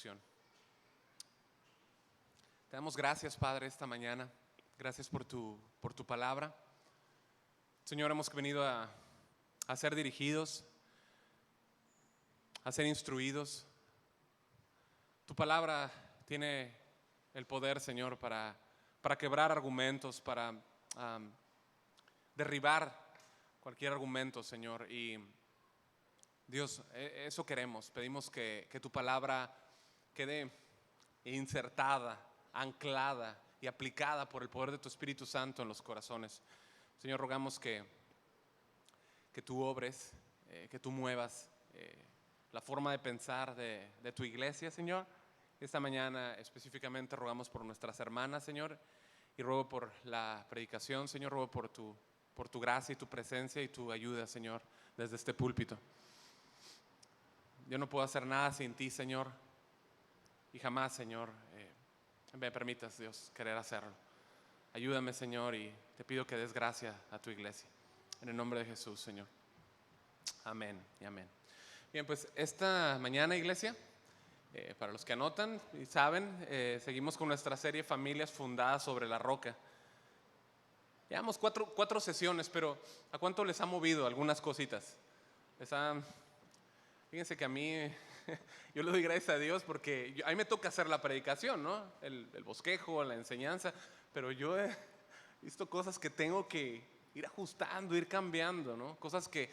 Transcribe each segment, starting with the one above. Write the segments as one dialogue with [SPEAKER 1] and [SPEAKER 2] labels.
[SPEAKER 1] introducción. Te damos gracias, Padre, esta mañana. Gracias por tu palabra. Señor, hemos venido a ser dirigidos, a ser instruidos. Tu palabra tiene el poder, Señor, para quebrar argumentos, para derribar cualquier argumento, Señor. Y Dios, eso queremos. Pedimos que tu palabra quede insertada, anclada y aplicada por el poder de tu Espíritu Santo en los corazones. Señor, rogamos que tú obres, que tú muevas la forma de pensar de tu iglesia, Señor. Esta mañana específicamente rogamos por nuestras hermanas, Señor, y ruego por la predicación, Señor, ruego por tu gracia y tu presencia y tu ayuda, Señor, desde este púlpito. Yo no puedo hacer nada sin ti, Señor, y jamás, Señor, me permitas, Dios, querer hacerlo. Ayúdame, Señor, y te pido que des gracia a tu iglesia. En el nombre de Jesús, Señor. Amén y amén. Bien, pues esta mañana, iglesia, para los que anotan y saben, seguimos con nuestra serie Familias Fundadas sobre la Roca. Llevamos cuatro sesiones, pero ¿a cuánto les ha movido algunas cositas? Fíjense que a mí, yo le doy gracias a Dios porque a mí me toca hacer la predicación, ¿no? El bosquejo, la enseñanza, pero yo he visto cosas que tengo que ir ajustando, ir cambiando, ¿no? Cosas que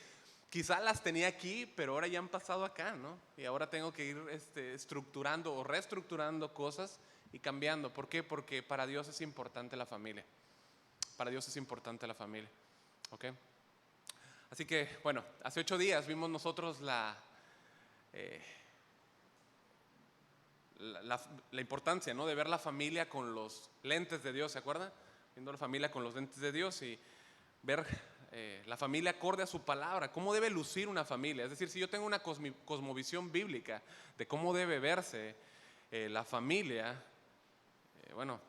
[SPEAKER 1] quizá las tenía aquí, pero ahora ya han pasado acá, ¿no? Y ahora tengo que ir estructurando o reestructurando cosas y cambiando. ¿Por qué? Porque para Dios es importante la familia. Para Dios es importante la familia, ¿ok? Así que, bueno, hace 8 días vimos nosotros la importancia, ¿no?, de ver la familia con los lentes de Dios, ¿se acuerdan? Viendo la familia con los lentes de Dios y ver la familia acorde a su palabra, cómo debe lucir una familia. Es decir, si yo tengo una cosmovisión bíblica de cómo debe verse la familia, bueno,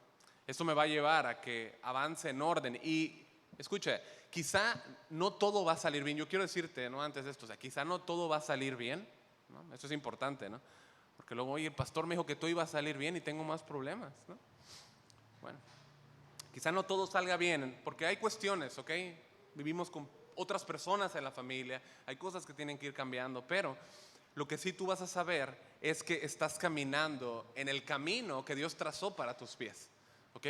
[SPEAKER 1] esto me va a llevar a que avance en orden. Y escucha, quizá no todo va a salir bien. Yo quiero decirte, ¿no?, antes de esto, o sea, quizá no todo va a salir bien, ¿no? Esto es importante, ¿no? Porque luego, oye, el pastor me dijo que todo iba a salir bien y tengo más problemas, ¿no? Bueno, quizá no todo salga bien, porque hay cuestiones, ¿ok? Vivimos con otras personas en la familia, hay cosas que tienen que ir cambiando, pero lo que sí tú vas a saber es que estás caminando en el camino que Dios trazó para tus pies, ¿ok?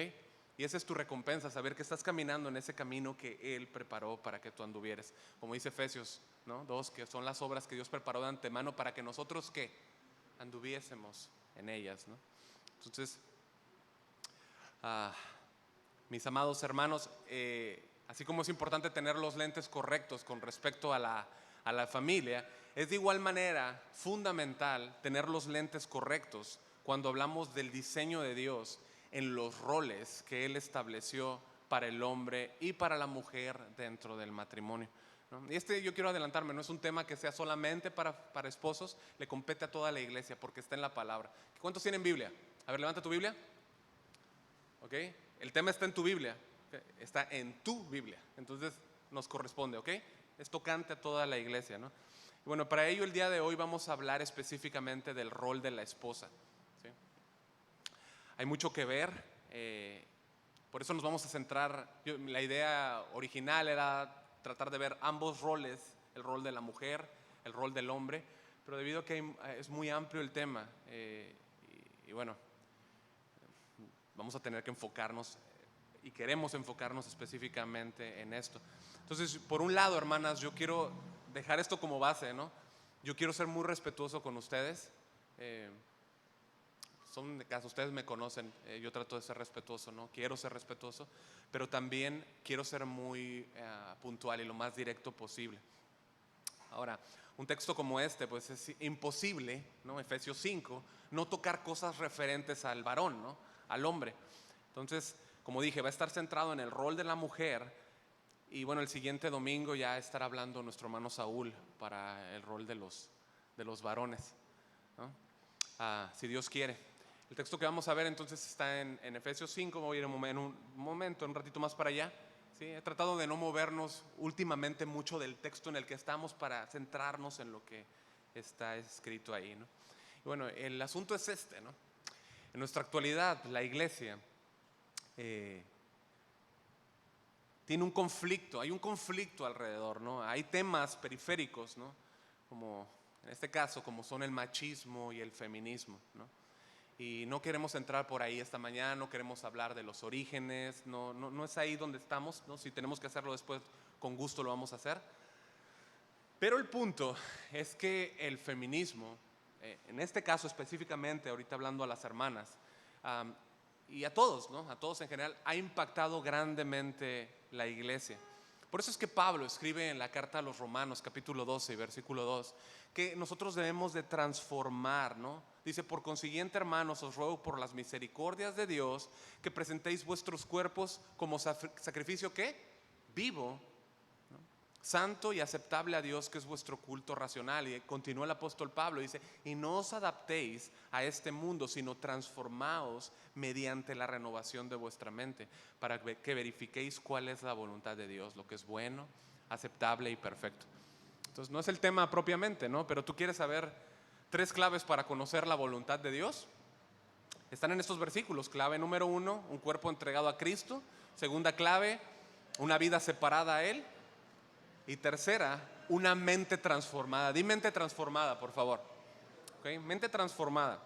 [SPEAKER 1] Y esa es tu recompensa, saber que estás caminando en ese camino que Él preparó para que tú anduvieres. Como dice Efesios, ¿no?, 2, que son las obras que Dios preparó de antemano para que nosotros, ¿qué?, anduviésemos en ellas, ¿no? Entonces, mis amados hermanos, así como es importante tener los lentes correctos con respecto a la familia, es de igual manera fundamental tener los lentes correctos cuando hablamos del diseño de Dios en los roles que Él estableció para el hombre y para la mujer dentro del matrimonio, ¿no? Y yo quiero adelantarme, no es un tema que sea solamente para esposos, le compete a toda la iglesia porque está en la palabra. ¿Cuántos tienen Biblia? A ver, levanta tu Biblia. ¿Ok? El tema está en tu Biblia, ¿okay? Está en tu Biblia, entonces nos corresponde, ¿ok? Es tocante a toda la iglesia, ¿no? Y bueno, para ello el día de hoy vamos a hablar específicamente del rol de la esposa, ¿sí? Hay mucho que ver, por eso nos vamos a centrar. La idea original era tratar de ver ambos roles, el rol de la mujer, el rol del hombre, pero debido a que es muy amplio el tema, y bueno, vamos a tener que enfocarnos y queremos enfocarnos específicamente en esto. Entonces, por un lado, hermanas, yo quiero dejar esto como base, ¿no? Yo quiero ser muy respetuoso con ustedes. Son de caso, ustedes me conocen, yo trato de ser respetuoso, ¿no? Quiero ser respetuoso, pero también quiero ser muy puntual y lo más directo posible. Ahora, un texto como este, pues es imposible, ¿no?, Efesios 5, no tocar cosas referentes al varón, ¿no?, al hombre. Entonces, como dije, va a estar centrado en el rol de la mujer. Y bueno, el siguiente domingo ya estará hablando nuestro hermano Saúl para el rol de los varones, ¿no? Si Dios quiere. El texto que vamos a ver entonces está en Efesios 5. Voy a ir un ratito más para allá, ¿sí? He tratado de no movernos últimamente mucho del texto en el que estamos para centrarnos en lo que está escrito ahí, ¿no? Y Bueno, el asunto es este, ¿no? En nuestra actualidad, la iglesia tiene un conflicto, hay un conflicto alrededor, ¿no? Hay temas periféricos, ¿no? Como en este caso, como son el machismo y el feminismo, ¿no? Y no queremos entrar por ahí esta mañana, no queremos hablar de los orígenes, no es ahí donde estamos, ¿no? Si tenemos que hacerlo después, con gusto lo vamos a hacer. Pero el punto es que el feminismo, en este caso específicamente, ahorita hablando a las hermanas, y a todos, ¿no? A todos en general, ha impactado grandemente la iglesia. Por eso es que Pablo escribe en la carta a los Romanos, capítulo 12, versículo 2, que nosotros debemos de transformar, ¿no? Dice, por consiguiente, hermanos, os ruego por las misericordias de Dios que presentéis vuestros cuerpos como sacrificio, ¿qué? Vivo, santo y aceptable a Dios, que es vuestro culto racional. Y continúa el apóstol Pablo, dice, y no os adaptéis a este mundo, sino transformaos mediante la renovación de vuestra mente, para que verifiquéis cuál es la voluntad de Dios, lo que es bueno, aceptable y perfecto. Entonces no es el tema propiamente, ¿no? Pero tú quieres saber 3 claves para conocer la voluntad de Dios. Están en estos versículos. Clave número 1, un cuerpo entregado a Cristo. Segunda clave, una vida separada a Él. Y tercera, una mente transformada. Di mente transformada, por favor. ¿Okay? Mente transformada.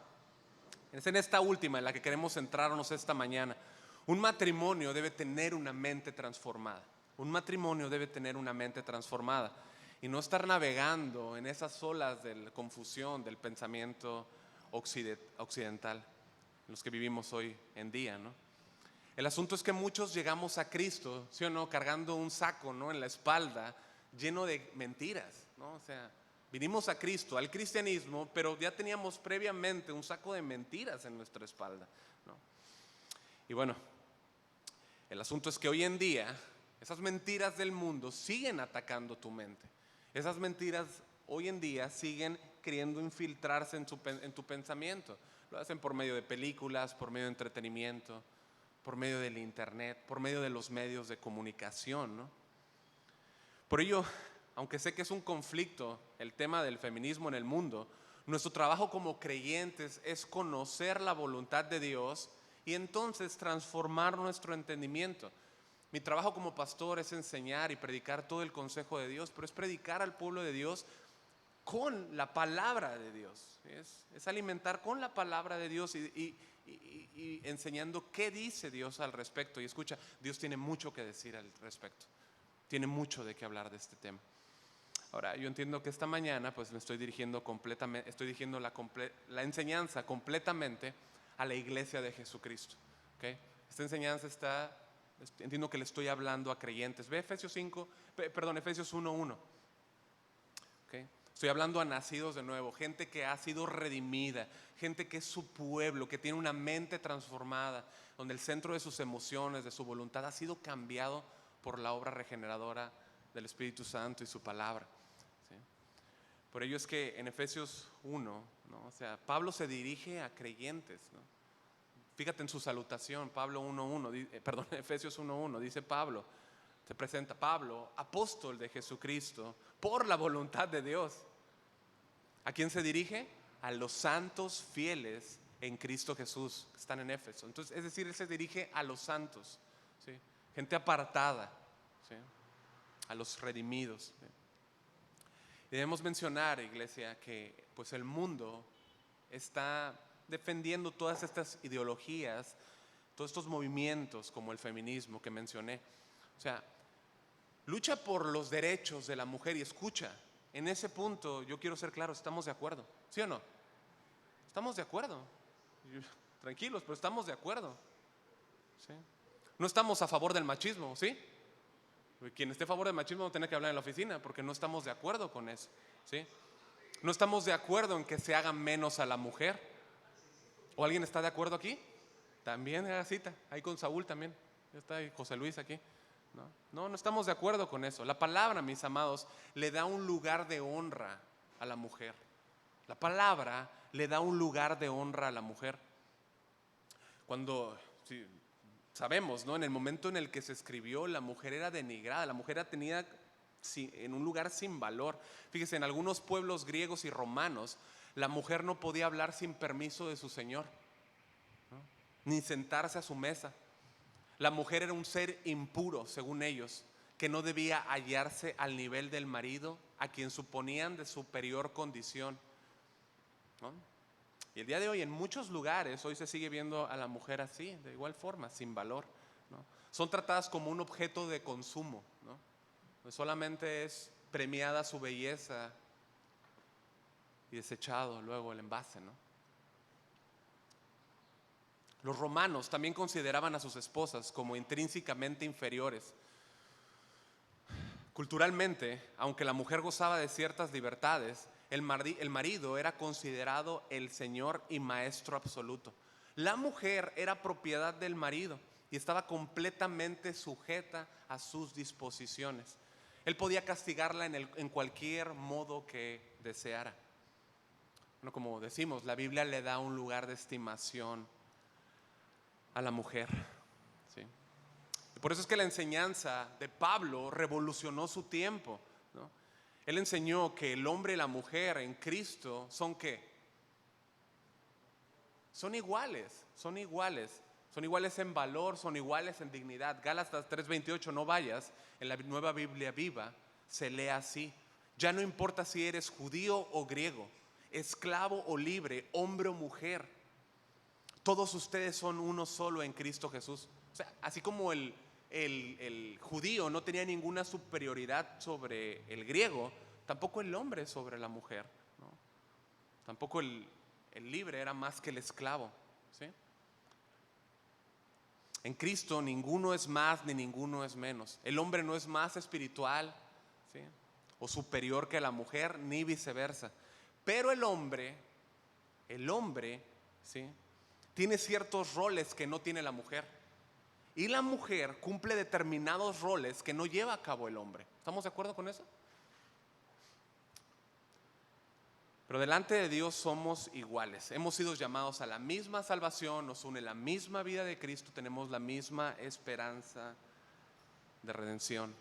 [SPEAKER 1] Es en esta última en la que queremos centrarnos esta mañana. Un matrimonio debe tener una mente transformada. Un matrimonio debe tener una mente transformada. Y no estar navegando en esas olas de la confusión del pensamiento occidental, en los que vivimos hoy en día, ¿no? El asunto es que muchos llegamos a Cristo, ¿sí o no? Cargando un saco, ¿no? En la espalda, lleno de mentiras, ¿no? O sea, vinimos a Cristo, al cristianismo, pero ya teníamos previamente un saco de mentiras en nuestra espalda, ¿no? Y bueno, el asunto es que hoy en día esas mentiras del mundo siguen atacando tu mente. Esas mentiras hoy en día siguen queriendo infiltrarse en tu pensamiento. Lo hacen por medio de películas, por medio de entretenimiento, por medio del internet, por medio de los medios de comunicación, ¿no? Por ello, aunque sé que es un conflicto el tema del feminismo en el mundo, nuestro trabajo como creyentes es conocer la voluntad de Dios y entonces transformar nuestro entendimiento. Mi trabajo como pastor es enseñar y predicar todo el consejo de Dios, pero es predicar al pueblo de Dios con la palabra de Dios. Es alimentar con la palabra de Dios y enseñando qué dice Dios al respecto. Y escucha, Dios tiene mucho que decir al respecto. Tiene mucho de qué hablar de este tema. Ahora, yo entiendo que esta mañana pues me estoy dirigiendo completamente, estoy dirigiendo la enseñanza completamente a la iglesia de Jesucristo. ¿Okay? Esta enseñanza entiendo que le estoy hablando a creyentes. Ve Efesios 1:1. ¿Okay? Estoy hablando a nacidos de nuevo, gente que ha sido redimida, gente que es su pueblo, que tiene una mente transformada, donde el centro de sus emociones, de su voluntad ha sido cambiado por la obra regeneradora del Espíritu Santo y su palabra. ¿Sí? Por ello es que en Efesios 1, ¿no? O sea, Pablo se dirige a creyentes, ¿no? Fíjate en su salutación, Efesios 1:1, dice Pablo, se presenta Pablo, apóstol de Jesucristo, por la voluntad de Dios. ¿A quién se dirige? A los santos fieles en Cristo Jesús, que están en Éfeso. Entonces, es decir, él se dirige a los santos, ¿sí? Gente apartada, ¿sí? A los redimidos, ¿sí? Debemos mencionar, iglesia, que pues el mundo está defendiendo todas estas ideologías, todos estos movimientos como el feminismo que mencioné. O sea, lucha por los derechos de la mujer. Y escucha, en ese punto yo quiero ser claro, estamos de acuerdo, ¿sí o no? Estamos de acuerdo. Tranquilos, pero estamos de acuerdo, ¿sí? No estamos a favor del machismo, ¿sí? Quien esté a favor del machismo no tiene que hablar en la oficina, porque no estamos de acuerdo con eso, ¿sí? No estamos de acuerdo en que se haga menos a la mujer. ¿O alguien está de acuerdo aquí? También haga cita, ahí con Saúl también. Ya está ahí José Luis aquí. No estamos de acuerdo con eso. La palabra, mis amados, le da un lugar de honra a la mujer. La palabra le da un lugar de honra a la mujer. Cuando, sí, sabemos, ¿no? En el momento en el que se escribió, la mujer era denigrada, la mujer era tenida en un lugar sin valor. Fíjese, en algunos pueblos griegos y romanos, La mujer no podía hablar sin permiso de su señor, ¿no? Ni sentarse a su mesa. La mujer era un ser impuro, según ellos, que no debía hallarse al nivel del marido, a quien suponían de superior condición, ¿no? Y el día de hoy en muchos lugares hoy se sigue viendo a la mujer así, de igual forma, sin valor, ¿no? Son tratadas como un objeto de consumo, ¿no? Pues solamente es premiada su belleza y desechado luego el envase, ¿no? Los romanos también consideraban a sus esposas como intrínsecamente inferiores. Culturalmente, aunque la mujer gozaba de ciertas libertades, el marido era considerado el señor y maestro absoluto. La mujer era propiedad del marido y estaba completamente sujeta a sus disposiciones. Él podía castigarla en cualquier modo que deseara. Bueno, como decimos, la Biblia le da un lugar de estimación a la mujer, ¿sí? Y por eso es que la enseñanza de Pablo revolucionó su tiempo, ¿no? Él enseñó que el hombre y la mujer en Cristo son ¿qué? Son iguales, son iguales. Son iguales en valor, son iguales en dignidad. Gálatas 3:28, no vayas, en la Nueva Biblia Viva se lee así: ya no importa si eres judío o griego, esclavo o libre, hombre o mujer, todos ustedes son uno solo en Cristo Jesús. O sea, así como el judío no tenía ninguna superioridad sobre el griego, tampoco el hombre sobre la mujer, ¿no? Tampoco el libre era más que el esclavo, ¿sí? En Cristo ninguno es más ni ninguno es menos. El hombre no es más espiritual, ¿sí?, o superior que la mujer, ni viceversa. Pero el hombre, ¿sí?, tiene ciertos roles que no tiene la mujer. Y la mujer cumple determinados roles que no lleva a cabo el hombre. ¿Estamos de acuerdo con eso? Pero delante de Dios somos iguales. Hemos sido llamados a la misma salvación, nos une la misma vida de Cristo, tenemos la misma esperanza de redención.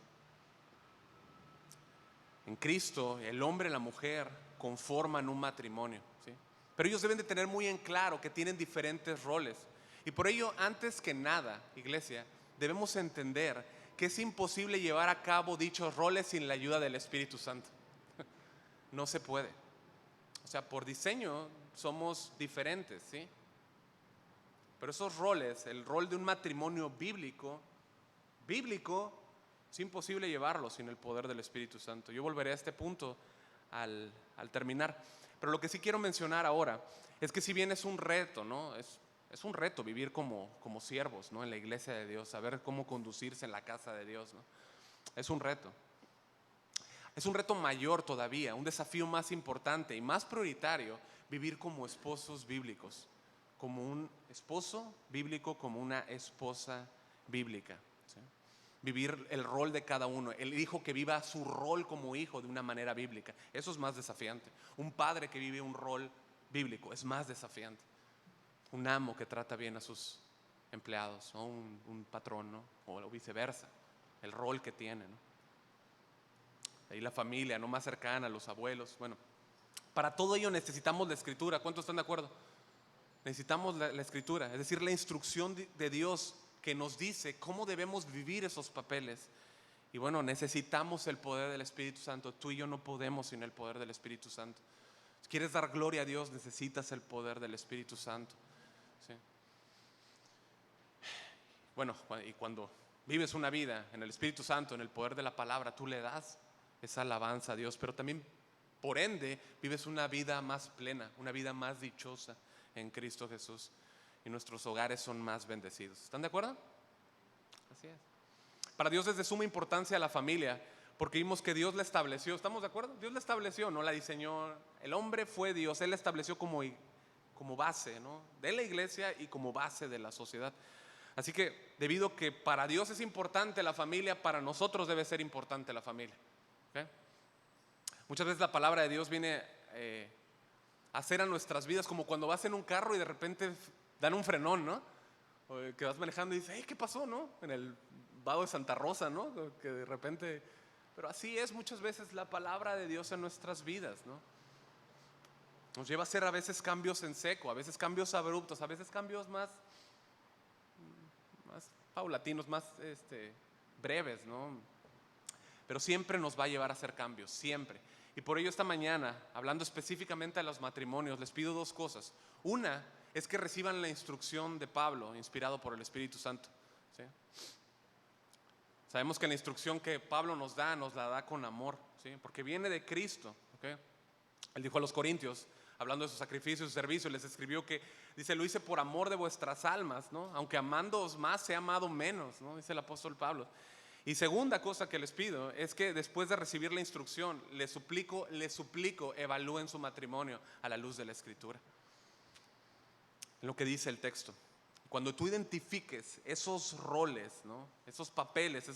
[SPEAKER 1] En Cristo, el hombre y la mujer conforman un matrimonio, ¿sí? Pero ellos deben de tener muy en claro que tienen diferentes roles. Y por ello, antes que nada, iglesia, debemos entender que es imposible llevar a cabo dichos roles sin la ayuda del Espíritu Santo. No se puede. O sea, por diseño somos diferentes, ¿sí? Pero esos roles, el rol de un matrimonio bíblico, es imposible llevarlo sin el poder del Espíritu Santo. Yo volveré a este punto al terminar. Pero lo que sí quiero mencionar ahora es que si bien es un reto, ¿no? Es un reto vivir como siervos, ¿no?, en la iglesia de Dios, saber cómo conducirse en la casa de Dios, ¿no? Es un reto. Es un reto mayor todavía, un desafío más importante y más prioritario, vivir como esposos bíblicos, como un esposo bíblico, como una esposa bíblica, ¿sí? Vivir el rol de cada uno, el hijo que viva su rol como hijo de una manera bíblica, eso es más desafiante. Un padre que vive un rol bíblico es más desafiante. Un amo que trata bien a sus empleados, ¿no?, un patrón, ¿no?, o viceversa, el rol que tiene, ¿no? Ahí la familia, ¿no?, más cercana, los abuelos. Bueno, para todo ello necesitamos la Escritura. ¿Cuántos están de acuerdo? Necesitamos la Escritura, es decir, la instrucción de Dios que nos dice cómo debemos vivir esos papeles. Y bueno, necesitamos el poder del Espíritu Santo. Tú y yo no podemos sin el poder del Espíritu Santo. Si quieres dar gloria a Dios, necesitas el poder del Espíritu Santo, ¿sí? Bueno, y cuando vives una vida en el Espíritu Santo, en el poder de la palabra, tú le das esa alabanza a Dios, pero también por ende vives una vida más plena, una vida más dichosa en Cristo Jesús, y nuestros hogares son más bendecidos. ¿Están de acuerdo? Así es. Para Dios es de suma importancia la familia, porque vimos que Dios la estableció. ¿Estamos de acuerdo? Dios la estableció, no la diseñó. El hombre fue Dios, Él la estableció como base, ¿no?, de la iglesia y como base de la sociedad. Así que debido que para Dios es importante la familia, para nosotros debe ser importante la familia, ¿okay? Muchas veces la palabra de Dios viene a hacer a nuestras vidas como cuando vas en un carro y de repente dan un frenón, ¿no? O que vas manejando y dices, hey, ¿qué pasó, no? En el vado de Santa Rosa, ¿no? Que de repente... Pero así es muchas veces la palabra de Dios en nuestras vidas, ¿no? Nos lleva a hacer a veces cambios en seco, a veces cambios abruptos, a veces cambios más paulatinos, más breves, ¿no? Pero siempre nos va a llevar a hacer cambios, siempre. Y por ello esta mañana, hablando específicamente a los matrimonios, les pido dos cosas. Una es que reciban la instrucción de Pablo, inspirado por el Espíritu Santo, ¿sí? Sabemos que la instrucción que Pablo nos la da con amor, ¿sí? Porque viene de Cristo, ¿okay? Él dijo a los corintios, hablando de su sacrificio y su servicio, les escribió que, dice, lo hice por amor de vuestras almas, ¿no? Aunque amándoos más, he amado menos, ¿no? Dice el apóstol Pablo. Y segunda cosa que les pido es que después de recibir la instrucción, les suplico, evalúen su matrimonio a la luz de la Escritura. Lo que dice el texto. Cuando tú identifiques esos roles, ¿no? Esos papeles,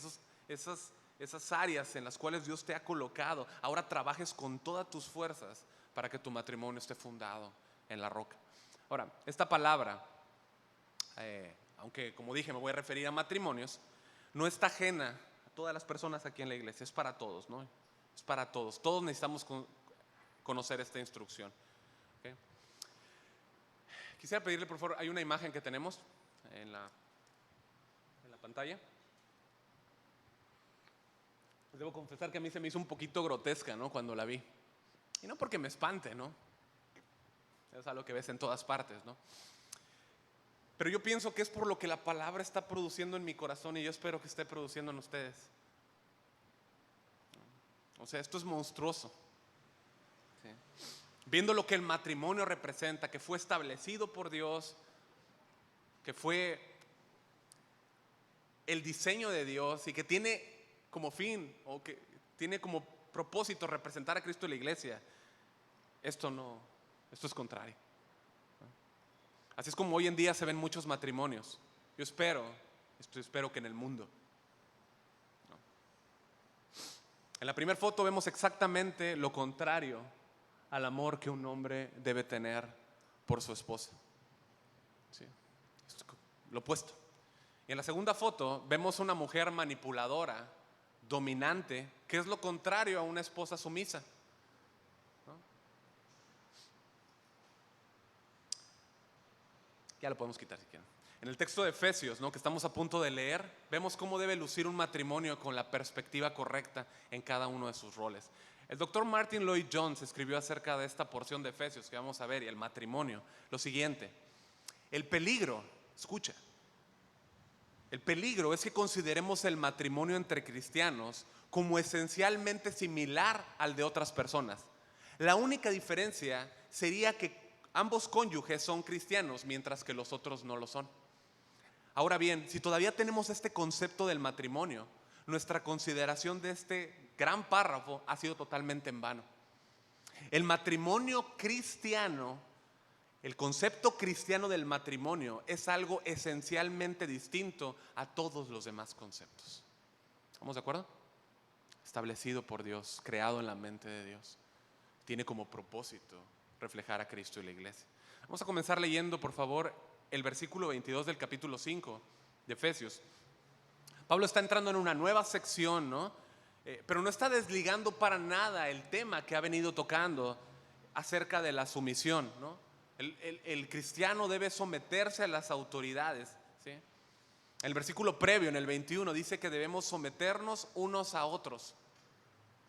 [SPEAKER 1] esas áreas en las cuales Dios te ha colocado, ahora trabajes con todas tus fuerzas para que tu matrimonio esté fundado en la roca. Ahora, esta palabra, aunque como dije me voy a referir a matrimonios, no está ajena a todas las personas aquí en la iglesia, es para todos, ¿no? Es para todos. Todos necesitamos conocer esta instrucción. ¿Okay? Quisiera pedirle, por favor, hay una imagen que tenemos en la pantalla. Debo confesar que a mí se me hizo un poquito grotesca, ¿no? Cuando la vi. Y no porque me espante, ¿no? Es algo que ves en todas partes, ¿no? Pero yo pienso que es por lo que la palabra está produciendo en mi corazón y yo espero que esté produciendo en ustedes. O sea, esto es monstruoso. ¿Sí? Viendo lo que el matrimonio representa, que fue establecido por Dios, que fue el diseño de Dios y que tiene como fin o que tiene como propósito representar a Cristo en la iglesia. Esto es contrario. Así es como hoy en día se ven muchos matrimonios. Yo espero que en el mundo. ¿No? En la primera foto vemos exactamente lo contrario al amor que un hombre debe tener por su esposa. ¿Sí? Es lo opuesto. Y en la segunda foto vemos una mujer manipuladora, dominante, que es lo contrario a una esposa sumisa. Ya lo podemos quitar si quieren. En el texto de Efesios, ¿no? Que estamos a punto de leer, vemos cómo debe lucir un matrimonio con la perspectiva correcta en cada uno de sus roles. El doctor Martin Lloyd Jones escribió acerca de esta porción de Efesios que vamos a ver y el matrimonio lo siguiente: el peligro, escucha, el peligro es que consideremos el matrimonio entre cristianos como esencialmente similar al de otras personas. La única diferencia sería que ambos cónyuges son cristianos, mientras que los otros no lo son. Ahora bien, si todavía tenemos este concepto del matrimonio, nuestra consideración de este gran párrafo ha sido totalmente en vano. El matrimonio cristiano, el concepto cristiano del matrimonio es algo esencialmente distinto a todos los demás conceptos. ¿Estamos de acuerdo? Establecido por Dios, creado en la mente de Dios. Tiene como propósito reflejar a Cristo y la iglesia. Vamos a comenzar leyendo, por favor, el versículo 22 del capítulo 5 de Efesios. Pablo está entrando en una nueva sección, ¿no? Pero no está desligando para nada el tema que ha venido tocando acerca de la sumisión, ¿no? El cristiano debe someterse a las autoridades, ¿sí? El versículo previo, en el 21, dice que debemos someternos unos a otros,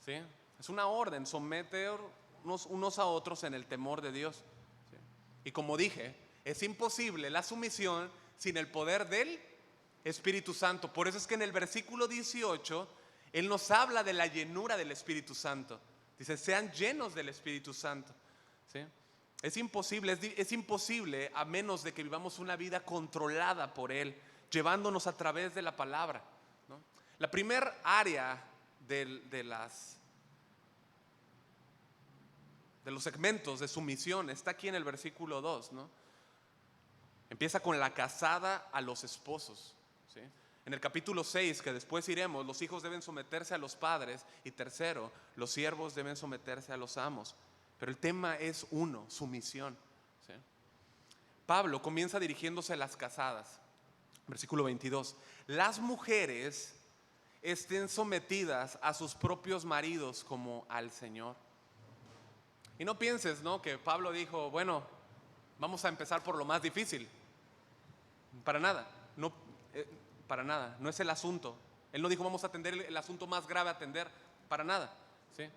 [SPEAKER 1] ¿sí? Es una orden, someternos unos a otros en el temor de Dios, ¿sí? Y como dije, es imposible la sumisión sin el poder del Espíritu Santo. Por eso es que en el versículo 18 Él nos habla de la llenura del Espíritu Santo. Dice, sean llenos del Espíritu Santo, ¿sí? Es imposible a menos de que vivamos una vida controlada por Él, llevándonos a través de la palabra, ¿no? La primera área de los segmentos de sumisión está aquí en el versículo 2, ¿no? Empieza con la casada a los esposos, ¿sí? En el capítulo 6, que después iremos, los hijos deben someterse a los padres. Y tercero, los siervos deben someterse a los amos. Pero el tema es uno, sumisión, ¿sí? Pablo comienza dirigiéndose a las casadas. Versículo 22. Las mujeres estén sometidas a sus propios maridos como al Señor. Y no pienses, ¿no?, que Pablo dijo, bueno, vamos a empezar por lo más difícil. Para nada, no, para nada, no es el asunto. Él no dijo vamos a atender el asunto más grave a atender, para nada, ¿sí?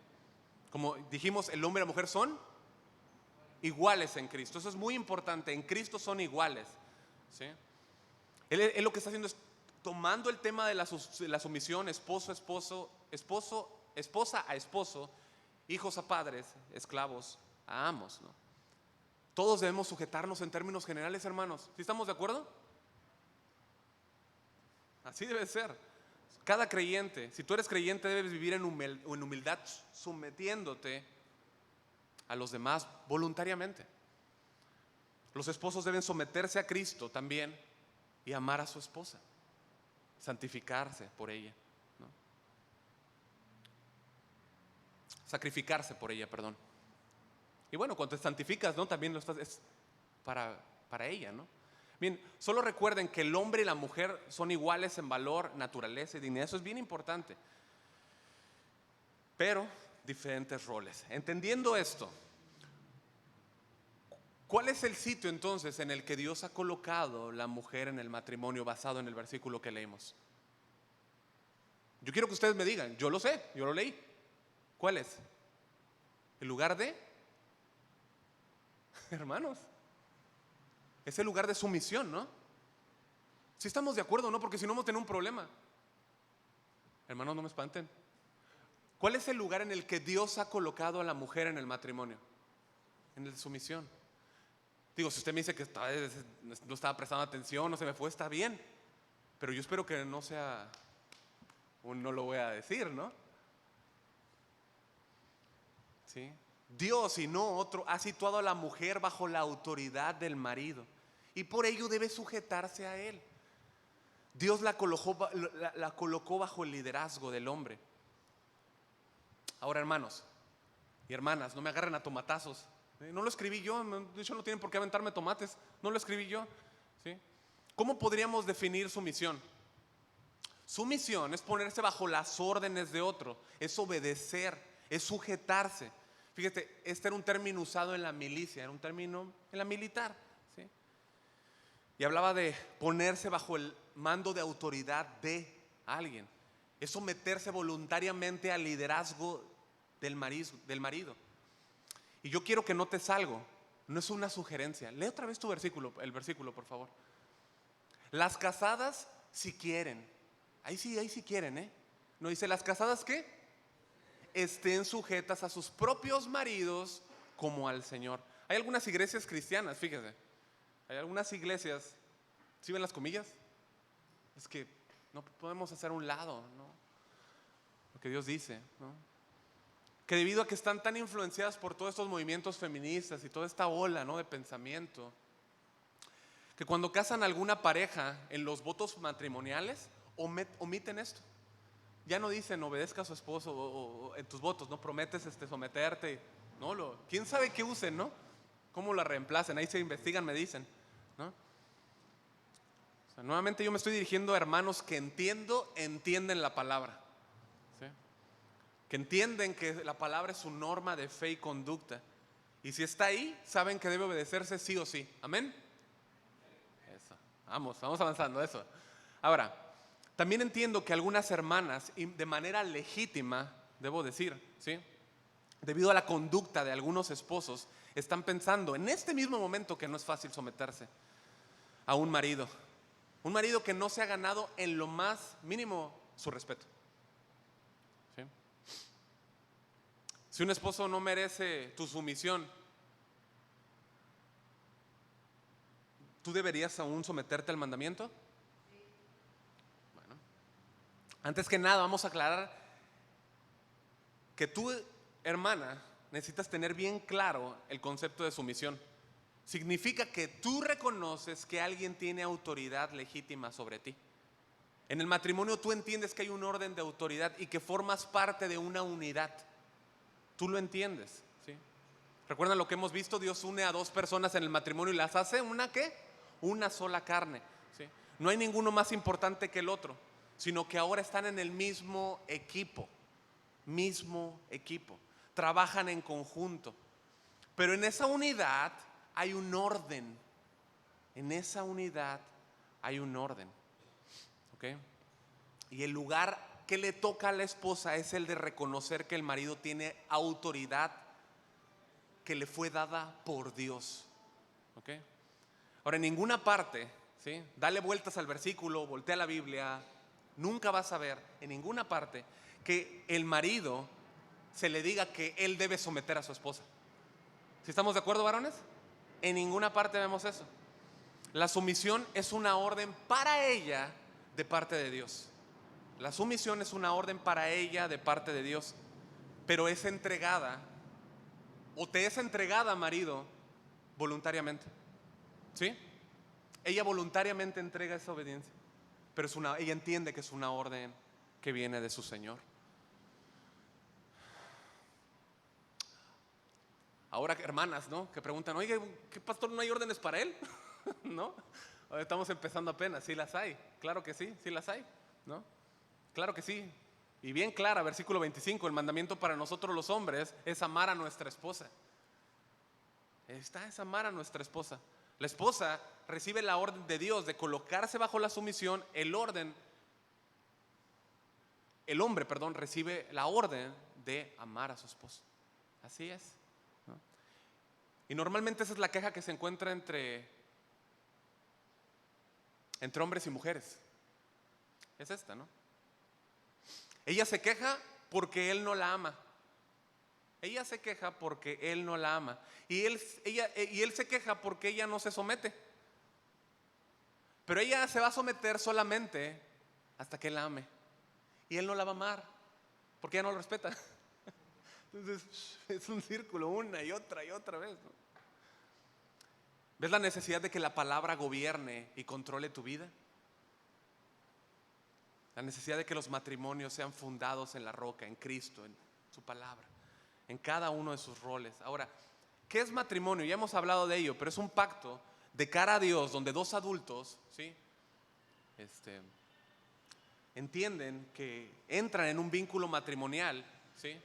[SPEAKER 1] Como dijimos, el hombre y la mujer son iguales en Cristo. Eso es muy importante, en Cristo son iguales, ¿sí? Él lo que está haciendo es tomando el tema de la sumisión, esposo a esposo, esposa a esposo, hijos a padres, esclavos a amos, ¿no? Todos debemos sujetarnos en términos generales, hermanos. ¿Sí estamos de acuerdo? Así debe ser. Cada creyente, si tú eres creyente, debes vivir en humildad, sometiéndote a los demás voluntariamente. Los esposos deben someterse a Cristo también y amar a su esposa, santificarse por ella, ¿no? Sacrificarse por ella, perdón. Y bueno, cuando te santificas, ¿no?, también lo estás, es para ella, ¿no? Bien, solo recuerden que el hombre y la mujer son iguales en valor, naturaleza y dignidad. Eso es bien importante. Pero diferentes roles. Entendiendo esto, ¿cuál es el sitio entonces en el que Dios ha colocado la mujer en el matrimonio basado en el versículo que leímos? Yo quiero que ustedes me digan, yo lo sé, yo lo leí. ¿Cuál es? ¿El lugar de? Hermanos, es el lugar de sumisión, ¿no? Si estamos de acuerdo, ¿no? Porque si no vamos a tener un problema. Hermanos, no me espanten. ¿Cuál es el lugar en el que Dios ha colocado a la mujer en el matrimonio? En el de sumisión. Digo, si usted me dice que no estaba prestando atención, no se me fue, está bien. Pero yo espero que no sea, no lo voy a decir, ¿no? ¿Sí? Dios y no otro ha situado a la mujer bajo la autoridad del marido y por ello debe sujetarse a él. Dios la colocó bajo el liderazgo del hombre. Ahora, hermanos y hermanas, no me agarren a tomatazos. No lo escribí yo, de hecho no tienen por qué aventarme tomates, no lo escribí yo, ¿sí? ¿Cómo podríamos definir sumisión? Sumisión es ponerse bajo las órdenes de otro, es obedecer, es sujetarse. Fíjate, este era un término usado en la milicia, era un término en la militar, ¿sí? Y hablaba de ponerse bajo el mando de autoridad de alguien. Es someterse voluntariamente al liderazgo del marido. Y yo quiero que notes algo, no es una sugerencia. Lee otra vez el versículo, por favor. Las casadas si quieren, ahí sí quieren, ¿eh? No dice las casadas ¿qué? Estén sujetas a sus propios maridos como al Señor. Hay algunas iglesias cristianas, fíjese, hay algunas iglesias, ¿sí ven las comillas? Es que no podemos hacer a un lado, ¿no?, lo que Dios dice, ¿no? Que debido a que están tan influenciadas por todos estos movimientos feministas y toda esta ola, ¿no?, de pensamiento, que cuando casan alguna pareja en los votos matrimoniales omiten esto. Ya no dicen obedezca a su esposo o en tus votos, no prometes someterte, no, quién sabe qué usen, ¿no? Cómo la reemplacen, ahí se investigan, me dicen, ¿no? O sea, nuevamente yo me estoy dirigiendo a hermanos que entienden la palabra, ¿sí? Que entienden que la palabra es su norma de fe y conducta. Y si está ahí, saben que debe obedecerse sí o sí. ¿Amén? Eso. Vamos avanzando, eso. Ahora, también entiendo que algunas hermanas, y de manera legítima, debo decir, ¿sí?, debido a la conducta de algunos esposos, están pensando en este mismo momento que no es fácil someterse a un marido que no se ha ganado en lo más mínimo su respeto, ¿sí? Si un esposo no merece tu sumisión, ¿tú deberías aún someterte al mandamiento? Antes que nada, vamos a aclarar que tú, hermana, necesitas tener bien claro el concepto de sumisión. Significa que tú reconoces que alguien tiene autoridad legítima sobre ti. En el matrimonio tú entiendes que hay un orden de autoridad y que formas parte de una unidad. Tú lo entiendes, ¿sí? ¿Recuerdan lo que hemos visto? Dios une a dos personas en el matrimonio y las hace una ¿qué? Una sola carne, ¿sí? No hay ninguno más importante que el otro, sino que ahora están en el mismo equipo, trabajan en conjunto. Pero en esa unidad hay un orden. En esa unidad hay un orden. ¿Ok? Y el lugar que le toca a la esposa es el de reconocer que el marido tiene autoridad que le fue dada por Dios. ¿Ok? Ahora, en ninguna parte, ¿sí? Dale vueltas al versículo, voltea la Biblia, nunca vas a ver en ninguna parte que el marido se le diga que él debe someter a su esposa. ¿Sí estamos de acuerdo, varones? En ninguna parte vemos eso. La sumisión es una orden para ella de parte de Dios. La sumisión es una orden para ella de parte de Dios, pero es entregada, o te es entregada, marido, voluntariamente. ¿Sí? Ella voluntariamente entrega esa obediencia, pero ella entiende que es una orden que viene de su Señor. Ahora, hermanas, ¿no? Que preguntan, oye, ¿qué pastor, no hay órdenes para él? ¿No? Estamos empezando apenas. Sí las hay, claro que sí, sí las hay, ¿no? Claro que sí. Y bien clara, versículo 25, el mandamiento para nosotros los hombres es amar a nuestra esposa. Es amar a nuestra esposa. La esposa recibe la orden de Dios de colocarse bajo la sumisión. El hombre, recibe la orden de amar a su esposa. Así es, ¿no? Y normalmente esa es la queja que se encuentra entre hombres y mujeres. Es esta, ¿no? Ella se queja porque él no la ama. Ella se queja porque él no la ama. Y él se queja porque ella no se somete. Pero ella se va a someter solamente hasta que él la ame. Y él no la va a amar porque ella no lo respeta. Entonces es un círculo una y otra vez, ¿no? ¿Ves la necesidad de que la palabra gobierne y controle tu vida? La necesidad de que los matrimonios sean fundados en la roca, en Cristo, en su palabra, en cada uno de sus roles. Ahora, ¿qué es matrimonio? Ya hemos hablado de ello, pero es un pacto de cara a Dios donde dos adultos, ¿sí? Entienden que entran en un vínculo matrimonial, ¿sí?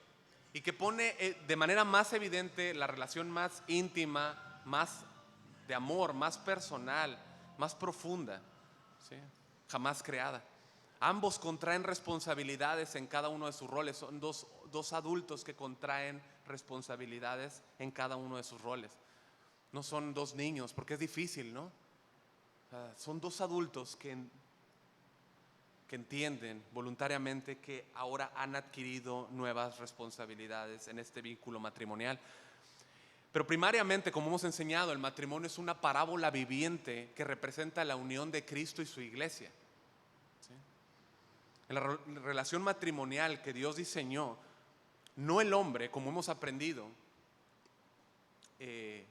[SPEAKER 1] Y que pone de manera más evidente la relación más íntima, más de amor, más personal, más profunda, ¿sí? Jamás creada. Ambos contraen responsabilidades en cada uno de sus roles. Son dos adultos que contraen responsabilidades en cada uno de sus roles. No son dos niños, porque es difícil, ¿no? Son dos adultos que entienden voluntariamente que ahora han adquirido nuevas responsabilidades en este vínculo matrimonial. Pero primariamente, como hemos enseñado, el matrimonio es una parábola viviente que representa la unión de Cristo y su iglesia. ¿Sí? En la relación matrimonial que Dios diseñó, no el hombre, como hemos aprendido, en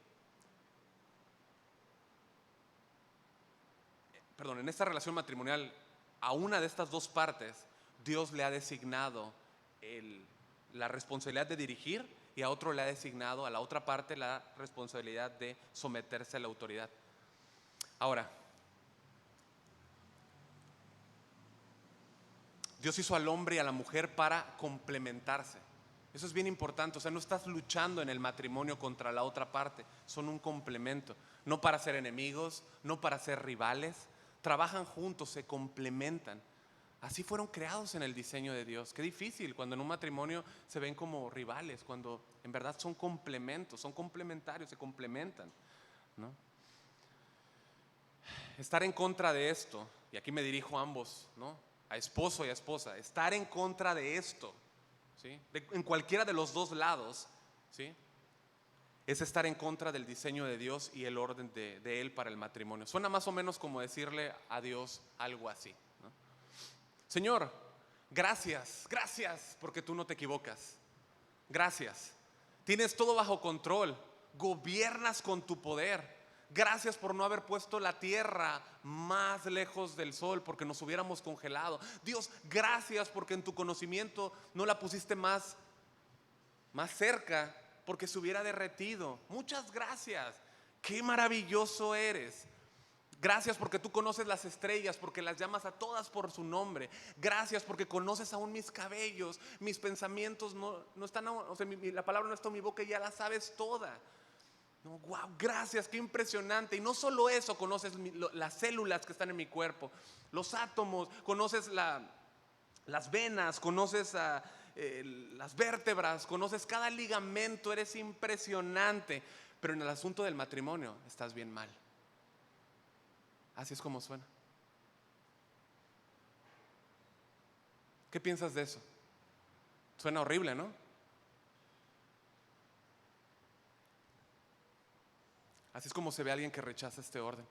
[SPEAKER 1] esta relación matrimonial, a una de estas dos partes, Dios le ha designado la responsabilidad de dirigir y a otro le ha designado, a la otra parte, la responsabilidad de someterse a la autoridad. Ahora, Dios hizo al hombre y a la mujer para complementarse. Eso es bien importante. O sea, no estás luchando en el matrimonio contra la otra parte. Son un complemento. No para ser enemigos, no para ser rivales. Trabajan juntos, se complementan. Así fueron creados en el diseño de Dios. Qué difícil cuando en un matrimonio se ven como rivales, cuando en verdad son complementos, son complementarios, se complementan, ¿no? Estar en contra de esto, y aquí me dirijo a ambos, ¿no? A esposo y a esposa. Estar en contra de esto, ¿sí? En cualquiera de los dos lados, ¿sí? Es estar en contra del diseño de Dios y el orden de Él para el matrimonio. Suena más o menos como decirle a Dios algo así, ¿no? Señor, gracias porque tú no te equivocas. Gracias, tienes todo bajo control, gobiernas con tu poder. Gracias por no haber puesto la tierra más lejos del sol, porque nos hubiéramos congelado. Dios, gracias porque en tu conocimiento no la pusiste más cerca, porque se hubiera derretido. Muchas gracias, qué maravilloso eres. Gracias porque tú conoces las estrellas, porque las llamas a todas por su nombre. Gracias porque conoces aún mis cabellos, mis pensamientos no están, o sea, la palabra no está en mi boca y ya la sabes toda. No, wow, gracias, qué impresionante. Y no solo eso, conoces las células que están en mi cuerpo, los átomos, conoces las venas, conoces las vértebras, conoces cada ligamento, eres impresionante. Pero en el asunto del matrimonio estás bien mal. Así es como suena. ¿Qué piensas de eso? Suena horrible, ¿no? Así es como se ve a alguien que rechaza este orden.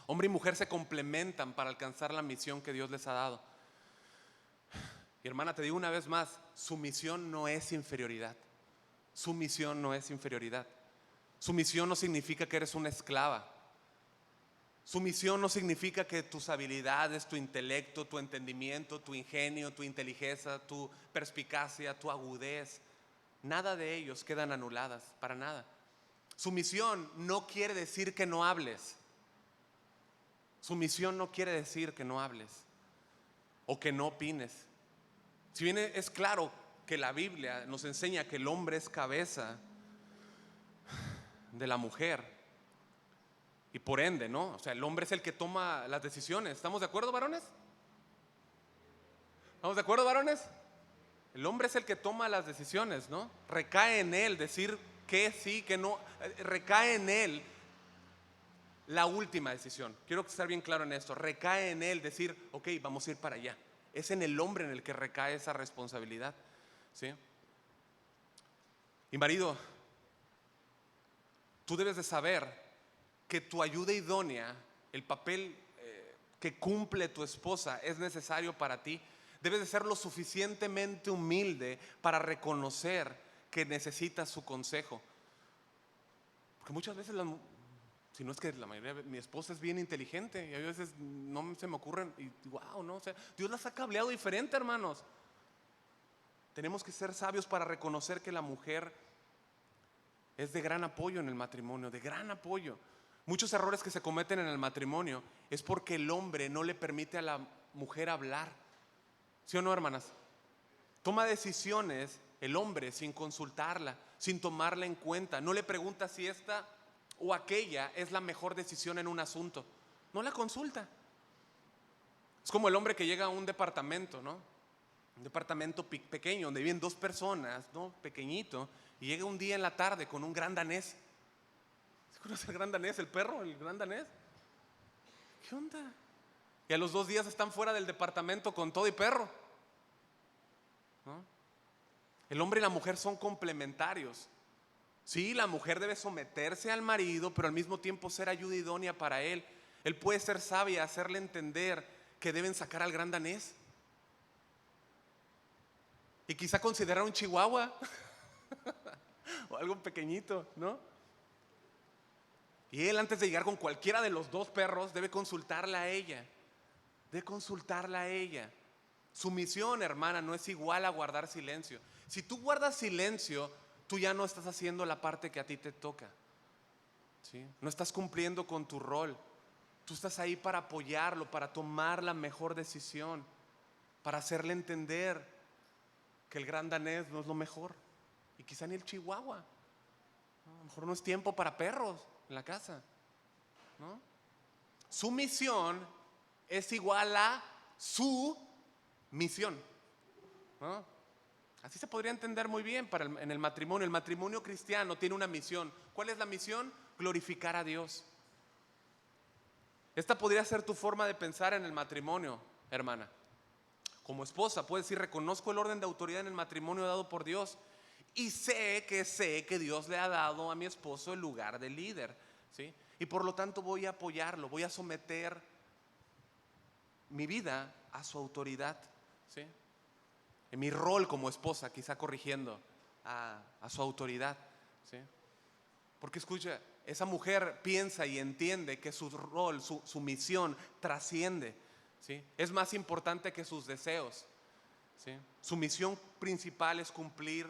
[SPEAKER 1] Hombre y mujer se complementan para alcanzar la misión que Dios les ha dado. Y hermana, te digo una vez más, sumisión no es inferioridad. Sumisión no es inferioridad. Sumisión no significa que eres una esclava. Sumisión no significa que tus habilidades, tu intelecto, tu entendimiento, tu ingenio, tu inteligencia, tu perspicacia, tu agudez, nada de ellos quedan anuladas, para nada. Sumisión no quiere decir que no hables. Sumisión no quiere decir que no hables o que no opines. Si bien es claro que la Biblia nos enseña que el hombre es cabeza de la mujer y por ende, ¿no? O sea, el hombre es el que toma las decisiones. ¿Estamos de acuerdo, varones? ¿Estamos de acuerdo, varones? El hombre es el que toma las decisiones, ¿no? Recae en él decir que sí, que no. Recae en él la última decisión. Quiero estar bien claro en esto. Recae en él decir, ok, vamos a ir para allá. Es en el hombre en el que recae esa responsabilidad, ¿sí? Y marido, tú debes de saber que tu ayuda idónea, el papel que cumple tu esposa es necesario para ti. Debes de ser lo suficientemente humilde para reconocer que necesitas su consejo. Porque muchas veces, si no es que la mayoría, mi esposa es bien inteligente y a veces no se me ocurren y wow, no, o sea, Dios las ha cableado diferente, hermanos. Tenemos que ser sabios para reconocer que la mujer es de gran apoyo en el matrimonio, de gran apoyo. Muchos errores que se cometen en el matrimonio es porque el hombre no le permite a la mujer hablar. ¿Sí o no, hermanas? Toma decisiones el hombre sin consultarla, sin tomarla en cuenta. No le pregunta si esta o aquella es la mejor decisión en un asunto. No la consulta. Es como el hombre que llega a un departamento, ¿no? Un departamento pequeño donde viven 2 personas, ¿no? Pequeñito. Y llega un día en la tarde con un gran danés. ¿Se conoce el gran danés, el perro, el gran danés? ¿Qué onda? Y a los 2 días están fuera del departamento con todo y perro, ¿no? El hombre y la mujer son complementarios. Sí, la mujer debe someterse al marido, pero al mismo tiempo ser ayuda idónea para él. Él puede ser sabia, hacerle entender que deben sacar al gran danés. Y quizá considerar un chihuahua o algo pequeñito, ¿no? Y él, antes de llegar con cualquiera de los 2 perros, debe consultarla a ella. Debe consultarla a ella. Su misión, hermana, no es igual a guardar silencio. Si tú guardas silencio, tú ya no estás haciendo la parte que a ti te toca, ¿sí? No estás cumpliendo con tu rol. Tú estás ahí para apoyarlo, para tomar la mejor decisión, para hacerle entender que el gran danés no es lo mejor y quizá ni el chihuahua. A lo mejor no es tiempo para perros en la casa, ¿no? Su misión es igual a su misión, ¿no? Así se podría entender muy bien en el matrimonio. El matrimonio cristiano tiene una misión. ¿Cuál es la misión? Glorificar a Dios. Esta podría ser tu forma de pensar en el matrimonio, hermana. Como esposa puedes decir, reconozco el orden de autoridad en el matrimonio dado por Dios y sé que Dios le ha dado a mi esposo el lugar de líder, ¿sí? Y por lo tanto voy a apoyarlo, voy a someter mi vida a su autoridad, ¿sí? En mi rol como esposa, quizá corrigiendo a su autoridad, ¿sí? Porque escucha, esa mujer piensa y entiende que su rol, su misión trasciende, ¿sí? Es más importante que sus deseos, ¿sí? Su misión principal es cumplir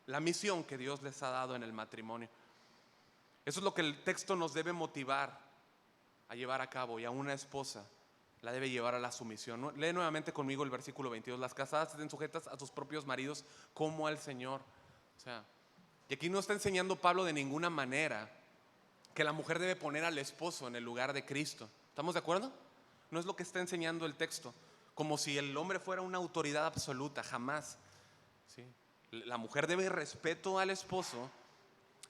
[SPEAKER 1] la misión que Dios les ha dado en el matrimonio. Eso es lo que el texto nos debe motivar a llevar a cabo, y a una esposa la debe llevar a la sumisión. Lee nuevamente conmigo el versículo 22. Las casadas estén sujetas a sus propios maridos como al Señor. O sea, Y aquí no está enseñando Pablo de ninguna manera que la mujer debe poner al esposo en el lugar de Cristo. ¿Estamos de acuerdo? No es lo que está enseñando el texto, como si el hombre fuera una autoridad absoluta, jamás. ¿Sí? La mujer debe respeto al esposo,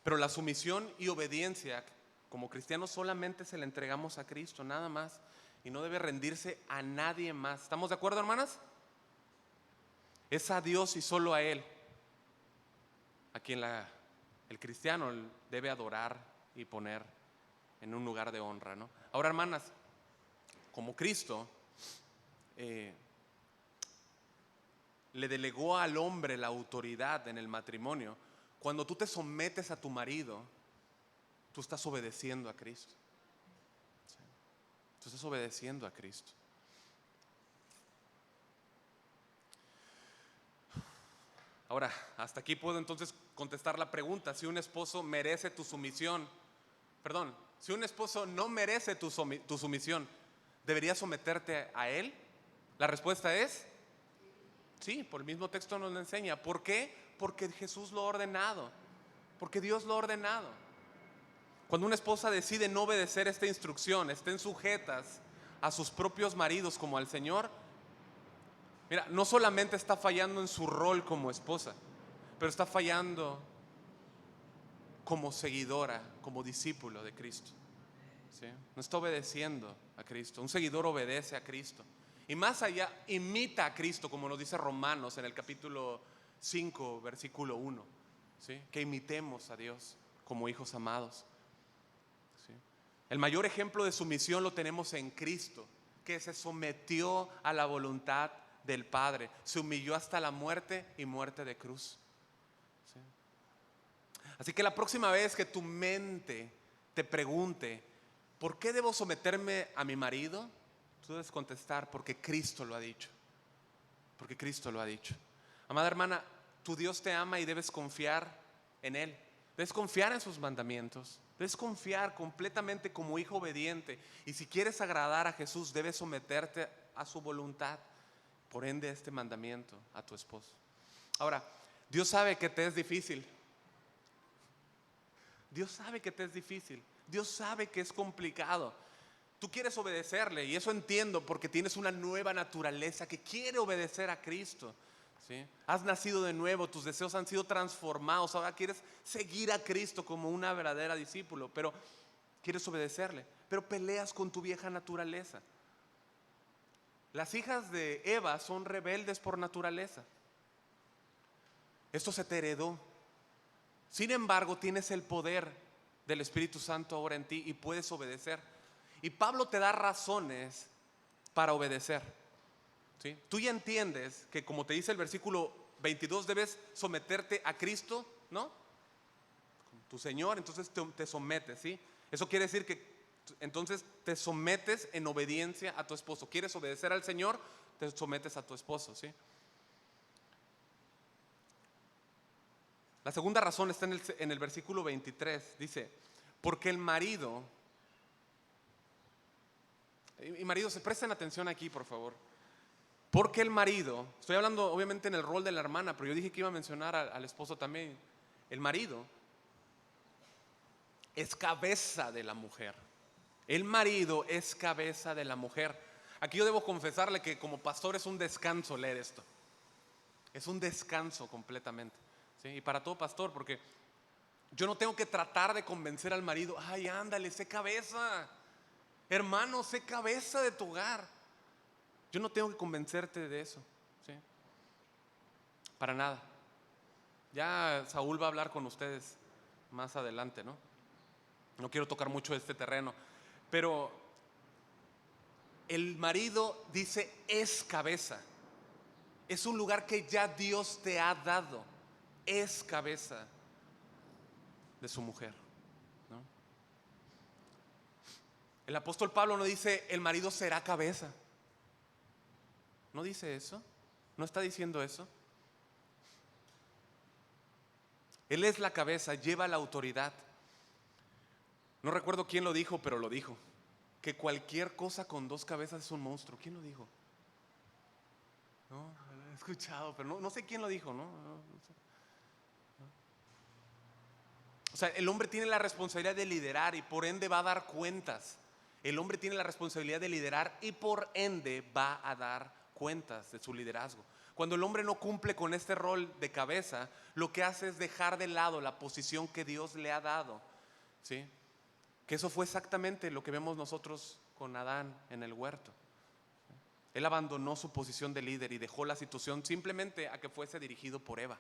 [SPEAKER 1] pero la sumisión y obediencia como cristianos solamente se la entregamos a Cristo, nada más. Y no debe rendirse a nadie más. ¿Estamos de acuerdo, hermanas? Es a Dios y solo a Él a quien el cristiano debe adorar y poner en un lugar de honra, ¿no? Ahora, hermanas, como Cristo le delegó al hombre la autoridad en el matrimonio, cuando tú te sometes a tu marido, tú estás obedeciendo a Cristo. ¿Sí? Tú estás obedeciendo a Cristo. Ahora, hasta aquí puedo entonces contestar la pregunta: si un esposo merece tu sumisión, perdón, si un esposo no merece tu sumisión, ¿deberías someterte a él? La respuesta es sí, por el mismo texto nos lo enseña. ¿Por qué? Porque Jesús lo ha ordenado, porque Dios lo ha ordenado. Cuando una esposa decide no obedecer esta instrucción, estén sujetas a sus propios maridos como al Señor, mira, no solamente está fallando en su rol como esposa, pero está fallando como seguidora, como discípulo de Cristo. ¿Sí? No está obedeciendo a Cristo. Un seguidor obedece a Cristo. Y más allá, imita a Cristo, como nos dice Romanos en el capítulo 5, versículo 1. ¿Sí? Que imitemos a Dios como hijos amados. ¿Sí? El mayor ejemplo de sumisión lo tenemos en Cristo, que se sometió a la voluntad del Padre, se humilló hasta la muerte y muerte de cruz. ¿Sí? Así que la próxima vez que tu mente te pregunte ¿por qué debo someterme a mi marido?, tú debes contestar: porque Cristo lo ha dicho. Porque Cristo lo ha dicho. Amada hermana, tu Dios te ama y debes confiar en Él. Debes confiar en sus mandamientos. Debes confiar completamente como hijo obediente. Y si quieres agradar a Jesús, debes someterte a su voluntad. Por ende, este mandamiento a tu esposo. Ahora, Dios sabe que te es difícil. Dios sabe que te es difícil. Dios sabe que es complicado. Tú quieres obedecerle, y eso entiendo, porque tienes una nueva naturaleza que quiere obedecer a Cristo. ¿Sí? Has nacido de nuevo, tus deseos han sido transformados. Ahora quieres seguir a Cristo como una verdadera discípulo, pero quieres obedecerle, pero peleas con tu vieja naturaleza. Las hijas de Eva son rebeldes por naturaleza. Esto se te heredó. Sin embargo, tienes el poder del Espíritu Santo ahora en ti y puedes obedecer. Y Pablo te da razones para obedecer. ¿Sí? Tú ya entiendes que, como te dice el versículo 22, debes someterte a Cristo, ¿no? Tu Señor, entonces te sometes, ¿sí? Eso quiere decir que entonces te sometes en obediencia a tu esposo. ¿Quieres obedecer al Señor? Te sometes a tu esposo, ¿sí? La segunda razón está en el versículo 23. Dice: porque el marido, y maridos, se presten atención aquí, por favor. Porque el marido, estoy hablando obviamente en el rol de la hermana, pero yo dije que iba a mencionar al esposo también. El marido es cabeza de la mujer. El marido es cabeza de la mujer. Aquí yo debo confesarle que como pastor es un descanso leer esto. Es un descanso completamente, ¿sí? Y para todo pastor, porque yo no tengo que tratar de convencer al marido: ay, ándale, sé cabeza. Hermano, sé cabeza de tu hogar. Yo no tengo que convencerte de eso, ¿sí? Para nada. Ya Saúl va a hablar con ustedes más adelante, ¿no? No quiero tocar mucho este terreno, pero el marido, dice, es cabeza. Es un lugar que ya Dios te ha dado. Es cabeza de su mujer, ¿no? El apóstol Pablo no dice: el marido será cabeza. No dice eso. No está diciendo eso. Él es la cabeza, lleva la autoridad. No recuerdo quién lo dijo, pero lo dijo: que cualquier cosa con dos cabezas es un monstruo. ¿Quién lo dijo? No, lo he escuchado, pero no sé quién lo dijo, ¿no? O sea, el hombre tiene la responsabilidad de liderar y por ende va a dar cuentas. El hombre tiene la responsabilidad de liderar y por ende va a dar cuentas de su liderazgo. Cuando el hombre no cumple con este rol de cabeza, lo que hace es dejar de lado la posición que Dios le ha dado, ¿sí? Que eso fue exactamente lo que vemos nosotros con Adán en el huerto. Él abandonó su posición de líder y dejó la situación simplemente a que fuese dirigido por Eva.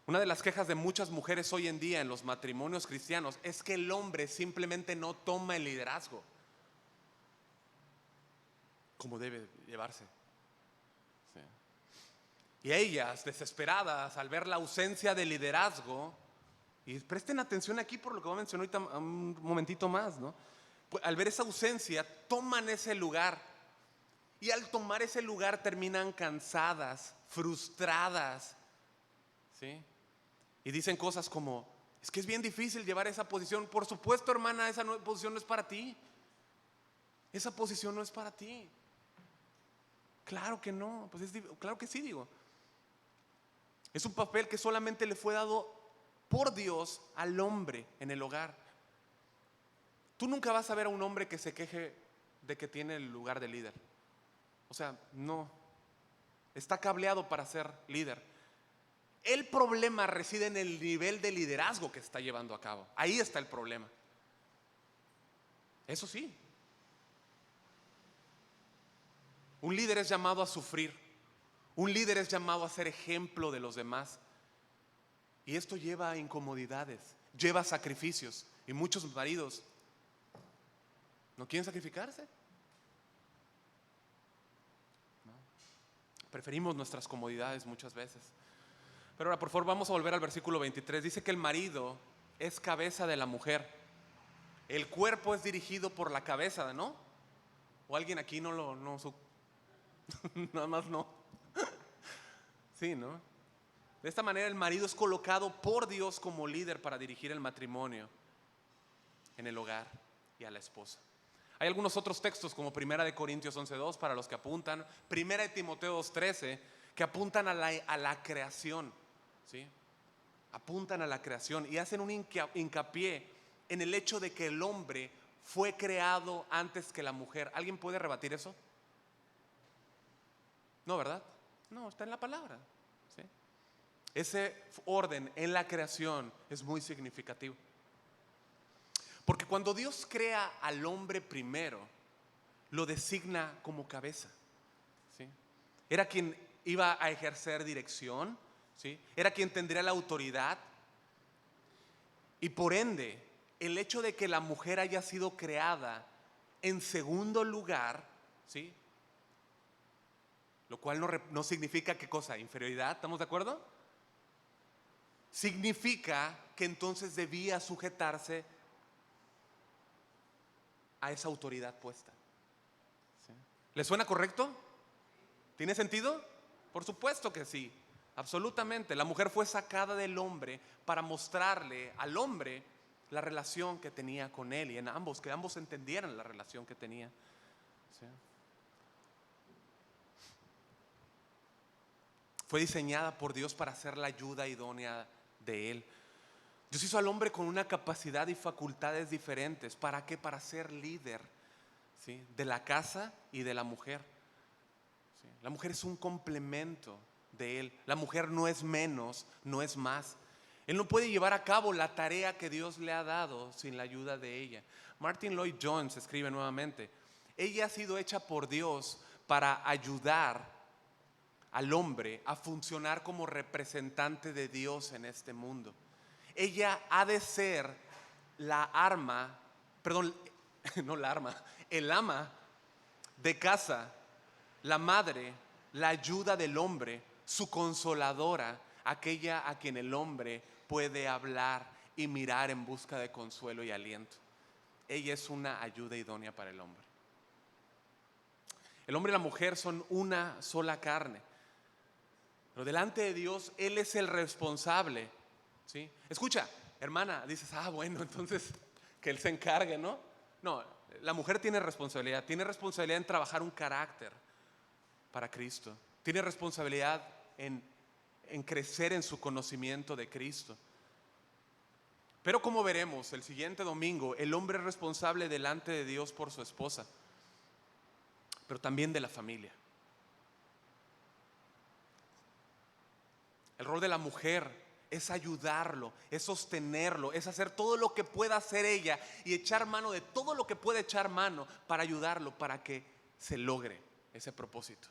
[SPEAKER 1] Una de las quejas de muchas mujeres hoy en día en los matrimonios cristianos es que el hombre simplemente no toma el liderazgo como debe llevarse. Sí. Y ellas, desesperadas al ver la ausencia de liderazgo, y presten atención aquí por lo que voy a mencionar ahorita un momentito más, ¿no? Pues, al ver esa ausencia, toman ese lugar. Y al tomar ese lugar terminan cansadas, frustradas, ¿sí? Y dicen cosas como, es que es bien difícil llevar esa posición. Por supuesto, hermana, esa posición no es para ti. Esa posición no es para ti. Claro que no, pues claro que sí, digo. Es un papel que solamente le fue dado por Dios al hombre en el hogar. Tú nunca vas a ver a un hombre que se queje de que tiene el lugar de líder. O sea, no. Está cableado para ser líder. El problema reside en el nivel de liderazgo que está llevando a cabo. Ahí está el problema. Eso sí. Un líder es llamado a sufrir. Un líder es llamado a ser ejemplo de los demás. Y esto lleva a incomodidades, lleva a sacrificios. Y muchos maridos no quieren sacrificarse. No. Preferimos nuestras comodidades muchas veces. Pero ahora, por favor, vamos a volver al versículo 23. Dice que el marido es cabeza de la mujer. El cuerpo es dirigido por la cabeza, ¿no? ¿O alguien aquí nada más no? Sí, ¿no? De esta manera el marido es colocado por Dios como líder para dirigir el matrimonio en el hogar y a la esposa. Hay algunos otros textos como 1 Corintios 11:2 para los que apuntan, 1 Timoteo 2:13 que apuntan a la creación, ¿sí? Apuntan a la creación y hacen un hincapié en el hecho de que el hombre fue creado antes que la mujer. ¿Alguien puede rebatir eso? No, ¿verdad? No, está en la palabra, ¿sí? Ese orden en la creación es muy significativo. Porque cuando Dios crea al hombre primero, lo designa como cabeza, ¿sí? Era quien iba a ejercer dirección, ¿sí? Era quien tendría la autoridad. Y por ende, el hecho de que la mujer haya sido creada en segundo lugar, ¿sí? Lo cual no significa ¿qué cosa? Inferioridad, ¿estamos de acuerdo? Significa que entonces debía sujetarse a esa autoridad puesta, ¿sí? ¿Le suena correcto? ¿Tiene sentido? Por supuesto que sí, absolutamente. La mujer fue sacada del hombre para mostrarle al hombre la relación que tenía con él y que ambos entendieran la relación que tenía, ¿sí? Fue diseñada por Dios para ser la ayuda idónea de Él. Dios hizo al hombre con una capacidad y facultades diferentes. ¿Para qué? Para ser líder, ¿sí? De la casa y de la mujer, ¿sí? La mujer es un complemento de Él. La mujer no es menos, no es más. Él no puede llevar a cabo la tarea que Dios le ha dado sin la ayuda de ella. Martin Lloyd Jones escribe nuevamente: ella ha sido hecha por Dios para ayudar al hombre a funcionar como representante de Dios en este mundo. Ella ha de ser el ama de casa, la madre, la ayuda del hombre, su consoladora, aquella a quien el hombre puede hablar y mirar en busca de consuelo y aliento. Ella es una ayuda idónea para el hombre. El hombre y la mujer son una sola carne. Pero delante de Dios, Él es el responsable, ¿sí? Escucha, hermana, dices, bueno, entonces que Él se encargue, ¿no? No, la mujer tiene responsabilidad en trabajar un carácter para Cristo. Tiene responsabilidad en crecer en su conocimiento de Cristo. Pero como veremos el siguiente domingo, el hombre es responsable delante de Dios por su esposa, pero también de la familia. El rol de la mujer es ayudarlo, es sostenerlo, es hacer todo lo que pueda hacer ella y echar mano de todo lo que pueda echar mano para ayudarlo, para que se logre ese propósito.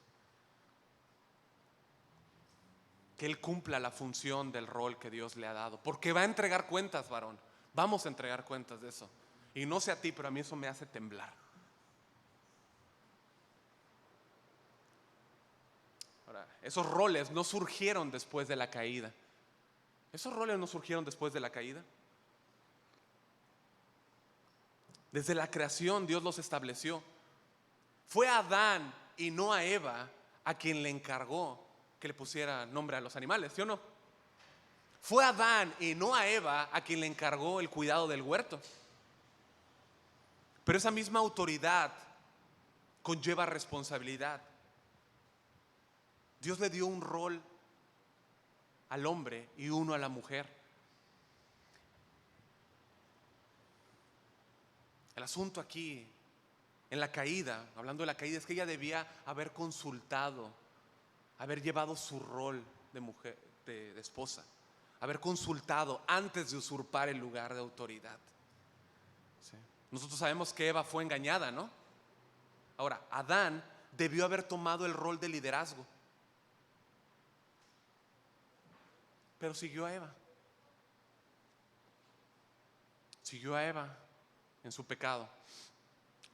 [SPEAKER 1] Que él cumpla la función del rol que Dios le ha dado, porque va a entregar cuentas, varón. Vamos a entregar cuentas de eso. Y no sé a ti, pero a mí eso me hace temblar. Ahora, esos roles no surgieron después de la caída. Esos roles no surgieron después de la caída. Desde la creación Dios los estableció. Fue a Adán y no a Eva a quien le encargó que le pusiera nombre a los animales, ¿sí o no? Fue a Adán y no a Eva a quien le encargó el cuidado del huerto. Pero esa misma autoridad conlleva responsabilidad. Dios le dio un rol al hombre y uno a la mujer. El asunto aquí, en la caída, hablando de la caída, es que ella debía haber consultado, haber llevado su rol de mujer, de esposa, haber consultado antes de usurpar el lugar de autoridad. ¿Sí? Nosotros sabemos que Eva fue engañada, ¿no? Ahora, Adán debió haber tomado el rol de liderazgo, pero siguió a Eva. Siguió a Eva en su pecado.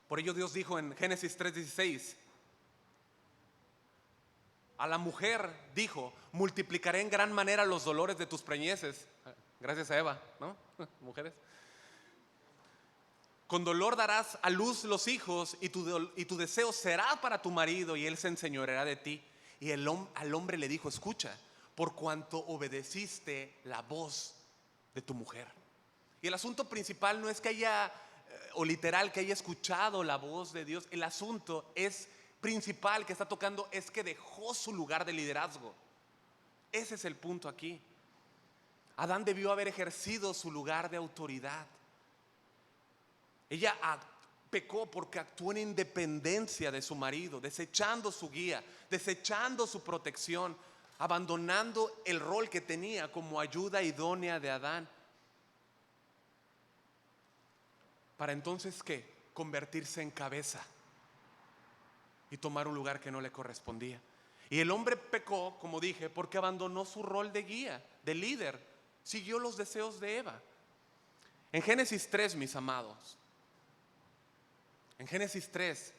[SPEAKER 1] Por ello Dios dijo en Génesis 3:16, a la mujer dijo: multiplicaré en gran manera los dolores de tus preñeces. Gracias a Eva, ¿no? Mujeres. Con dolor darás a luz los hijos y tu deseo será para tu marido y él se enseñoreará de ti. Y al hombre le dijo: escucha, por cuanto obedeciste la voz de tu mujer. Y el asunto principal no es que haya, o literal, que haya escuchado la voz de Dios. El asunto principal que está tocando es que dejó su lugar de liderazgo. Ese es el punto aquí. Adán debió haber ejercido su lugar de autoridad. Ella pecó porque actuó en independencia de su marido, desechando su guía, desechando su protección, abandonando el rol que tenía como ayuda idónea de Adán. Para entonces, ¿qué? Convertirse en cabeza y tomar un lugar que no le correspondía. Y el hombre pecó, como dije, porque abandonó su rol de guía, de líder. Siguió los deseos de Eva. En Génesis 3, mis amados, en Génesis 3,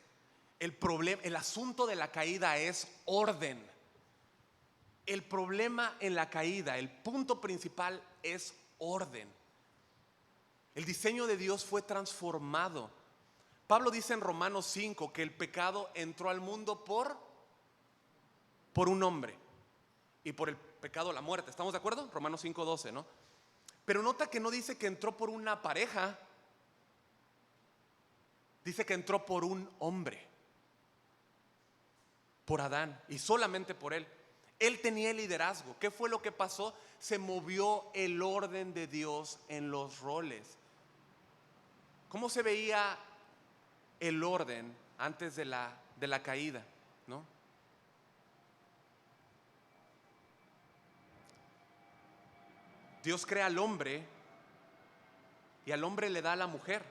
[SPEAKER 1] el asunto de la caída es orden. El problema en la caída, el punto principal es orden. El diseño de Dios fue transformado. Pablo dice en Romanos 5 que el pecado entró al mundo por un hombre, y por el pecado la muerte. ¿Estamos de acuerdo? Romanos 5:12, ¿no? Pero nota que no dice que entró por una pareja, dice que entró por un hombre, por Adán, y solamente por él. Él tenía el liderazgo. ¿Qué fue lo que pasó? Se movió el orden de Dios en los roles. ¿Cómo se veía el orden antes de la caída? ¿No? Dios crea al hombre y al hombre le da a la mujer.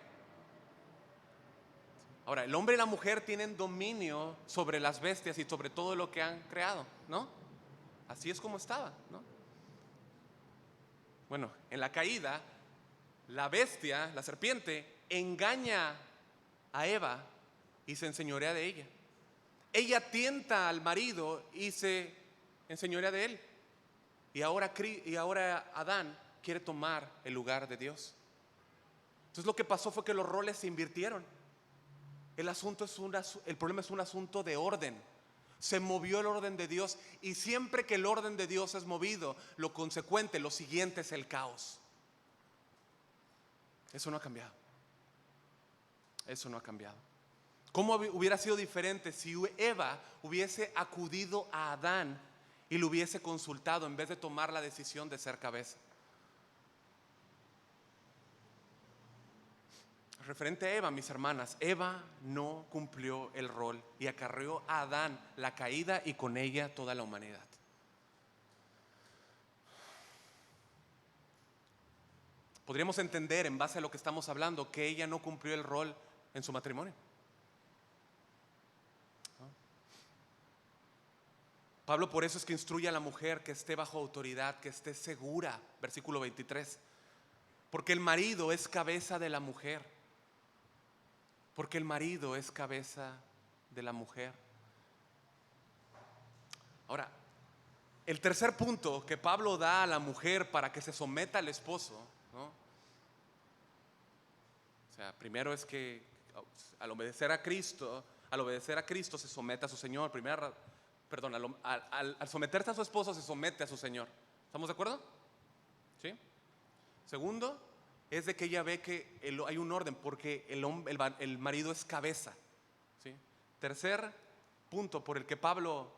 [SPEAKER 1] Ahora, el hombre y la mujer tienen dominio sobre las bestias y sobre todo lo que han creado, ¿no? Así es como estaba, ¿no? Bueno, en la caída, la bestia, la serpiente, engaña a Eva y se enseñorea de ella. Ella tienta al marido y se enseñorea de él. Y ahora Adán quiere tomar el lugar de Dios. Entonces lo que pasó fue que los roles se invirtieron. El problema es un asunto de orden. Se movió el orden de Dios, y siempre que el orden de Dios es movido, lo consecuente, lo siguiente es el caos. Eso no ha cambiado. Eso no ha cambiado. ¿Cómo hubiera sido diferente si Eva hubiese acudido a Adán y lo hubiese consultado en vez de tomar la decisión de ser cabeza? referente a Eva, mis hermanas, Eva no cumplió el rol y acarreó a Adán la caída y con ella toda la humanidad. Podríamos entender en base a lo que estamos hablando que ella no cumplió el rol en su matrimonio. Pablo por eso es que instruye a la mujer que esté bajo autoridad, que esté segura, versículo 23. Porque el marido es cabeza de la mujer. Porque el marido es cabeza de la mujer. Ahora, el tercer punto que Pablo da a la mujer para que se someta al esposo, ¿no? O sea, primero es que al obedecer a Cristo se somete a su Señor. Al someterse a su esposo se somete a su Señor. ¿Estamos de acuerdo? ¿Sí? Segundo, es de que ella ve que hay un orden porque el marido es cabeza. ¿Sí? Tercer punto por el que Pablo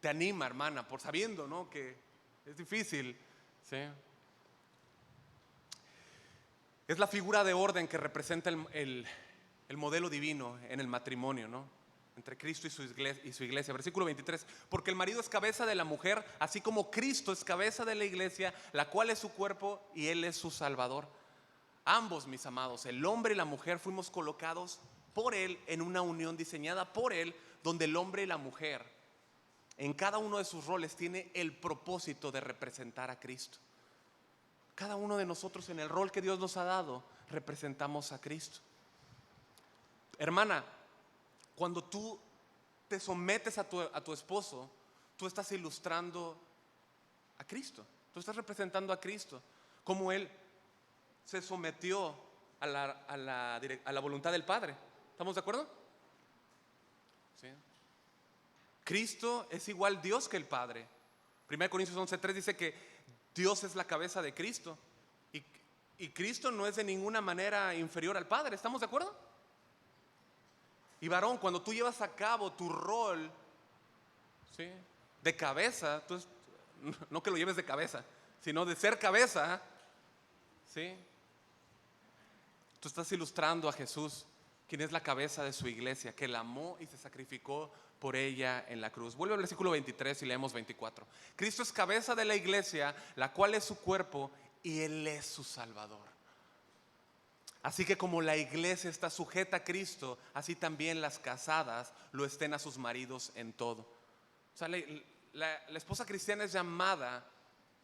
[SPEAKER 1] te anima, hermana, por sabiendo, ¿no?, que es difícil, ¿sí?, es la figura de orden que representa el modelo divino en el matrimonio, ¿no?, entre Cristo y su iglesia. Versículo 23, porque el marido es cabeza de la mujer, así como Cristo es cabeza de la iglesia, la cual es su cuerpo y Él es su Salvador. Ambos, mis amados, el hombre y la mujer, fuimos colocados por Él en una unión diseñada por Él, donde el hombre y la mujer, en cada uno de sus roles, tiene el propósito de representar a Cristo. Cada uno de nosotros en el rol que Dios nos ha dado, representamos a Cristo. Hermana, cuando tú te sometes a tu esposo, tú estás ilustrando a Cristo. Tú estás representando a Cristo, como Él se sometió a la voluntad del Padre. ¿Estamos de acuerdo? ¿Sí? Cristo es igual Dios que el Padre. 1 Corintios 11:3 dice que Dios es la cabeza de Cristo y Cristo no es de ninguna manera inferior al Padre. ¿Estamos de acuerdo? Y varón, cuando tú llevas a cabo tu rol, ¿sí?, de cabeza, no que lo lleves de cabeza, sino de ser cabeza, ¿sí?, tú estás ilustrando a Jesús, quien es la cabeza de su iglesia, que la amó y se sacrificó por ella en la cruz. Vuelve al versículo 23 y leemos 24. Cristo es cabeza de la iglesia, la cual es su cuerpo y Él es su Salvador. Así que como la iglesia está sujeta a Cristo, así también las casadas lo estén a sus maridos en todo. O sea, la esposa cristiana es llamada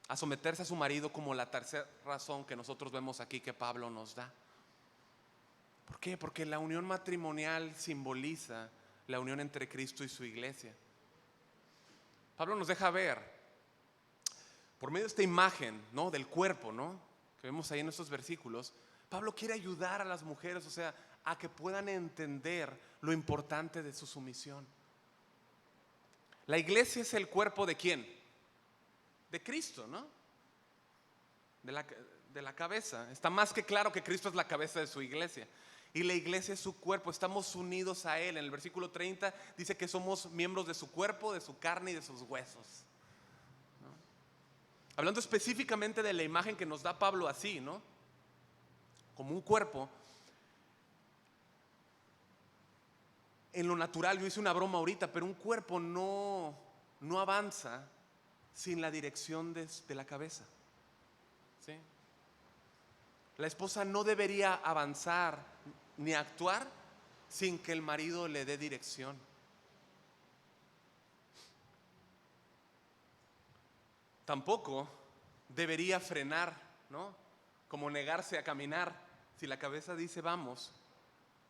[SPEAKER 1] a someterse a su marido, como la tercera razón que nosotros vemos aquí que Pablo nos da. ¿Por qué? Porque la unión matrimonial simboliza la unión entre Cristo y su iglesia. Pablo nos deja ver, por medio de esta imagen, ¿no?, del cuerpo, ¿no?, que vemos ahí en estos versículos, Pablo quiere ayudar a las mujeres, o sea, a que puedan entender lo importante de su sumisión. La iglesia es el cuerpo ¿de quién? De Cristo, ¿no? De la cabeza. Está más que claro que Cristo es la cabeza de su iglesia. Y la iglesia es su cuerpo, estamos unidos a Él. En el versículo 30 dice que somos miembros de su cuerpo, de su carne y de sus huesos, ¿no? Hablando específicamente de la imagen que nos da Pablo así, ¿no?, como un cuerpo. En lo natural, yo hice una broma ahorita, pero un cuerpo no avanza sin la dirección de la cabeza, ¿sí? La esposa no debería avanzar ni actuar sin que el marido le dé dirección. Tampoco debería frenar, ¿no?, como negarse a caminar. Si la cabeza dice vamos,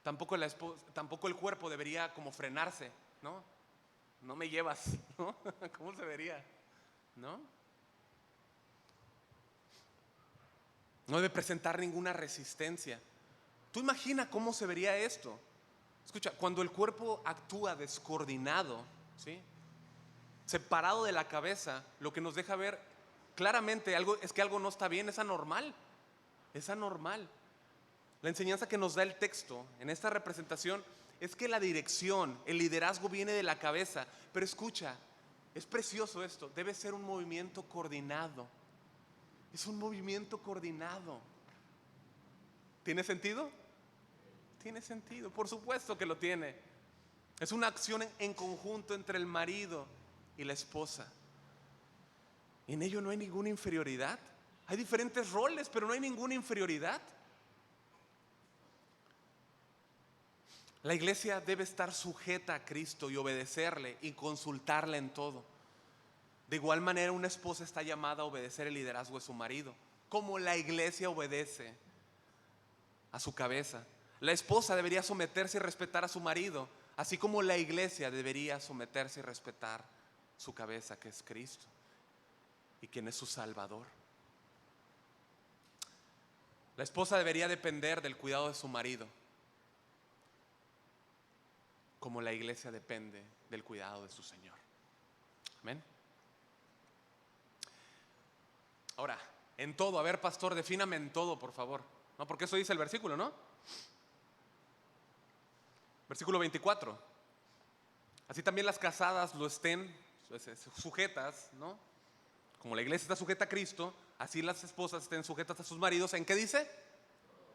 [SPEAKER 1] tampoco el cuerpo debería como frenarse, ¿no? No me llevas, ¿no? ¿Cómo se vería? ¿No? No debe presentar ninguna resistencia. Tú imagina cómo se vería esto. Escucha, cuando el cuerpo actúa descoordinado, ¿sí?, separado de la cabeza, lo que nos deja ver claramente es que algo no está bien, es anormal. Es anormal. La enseñanza que nos da el texto en esta representación es que la dirección, el liderazgo viene de la cabeza. Pero escucha, es precioso esto, debe ser un movimiento coordinado. Es un movimiento coordinado. ¿Tiene sentido? Tiene sentido, por supuesto que lo tiene. Es una acción en conjunto entre el marido y la esposa. En ello no hay ninguna inferioridad. Hay diferentes roles, pero no hay ninguna inferioridad. La iglesia debe estar sujeta a Cristo y obedecerle y consultarle en todo. De igual manera, una esposa está llamada a obedecer el liderazgo de su marido, como la iglesia obedece a su cabeza. La esposa debería someterse y respetar a su marido, así como la iglesia debería someterse y respetar su cabeza, que es Cristo, y quien es su Salvador. La esposa debería depender del cuidado de su marido, como la iglesia depende del cuidado de su Señor. Amén. Ahora, en todo, a ver, pastor, defíname en todo, por favor. No, porque eso dice el versículo, ¿no? Versículo 24. Así también las casadas lo estén sujetas, ¿no? Como la iglesia está sujeta a Cristo, así las esposas estén sujetas a sus maridos. ¿En qué dice?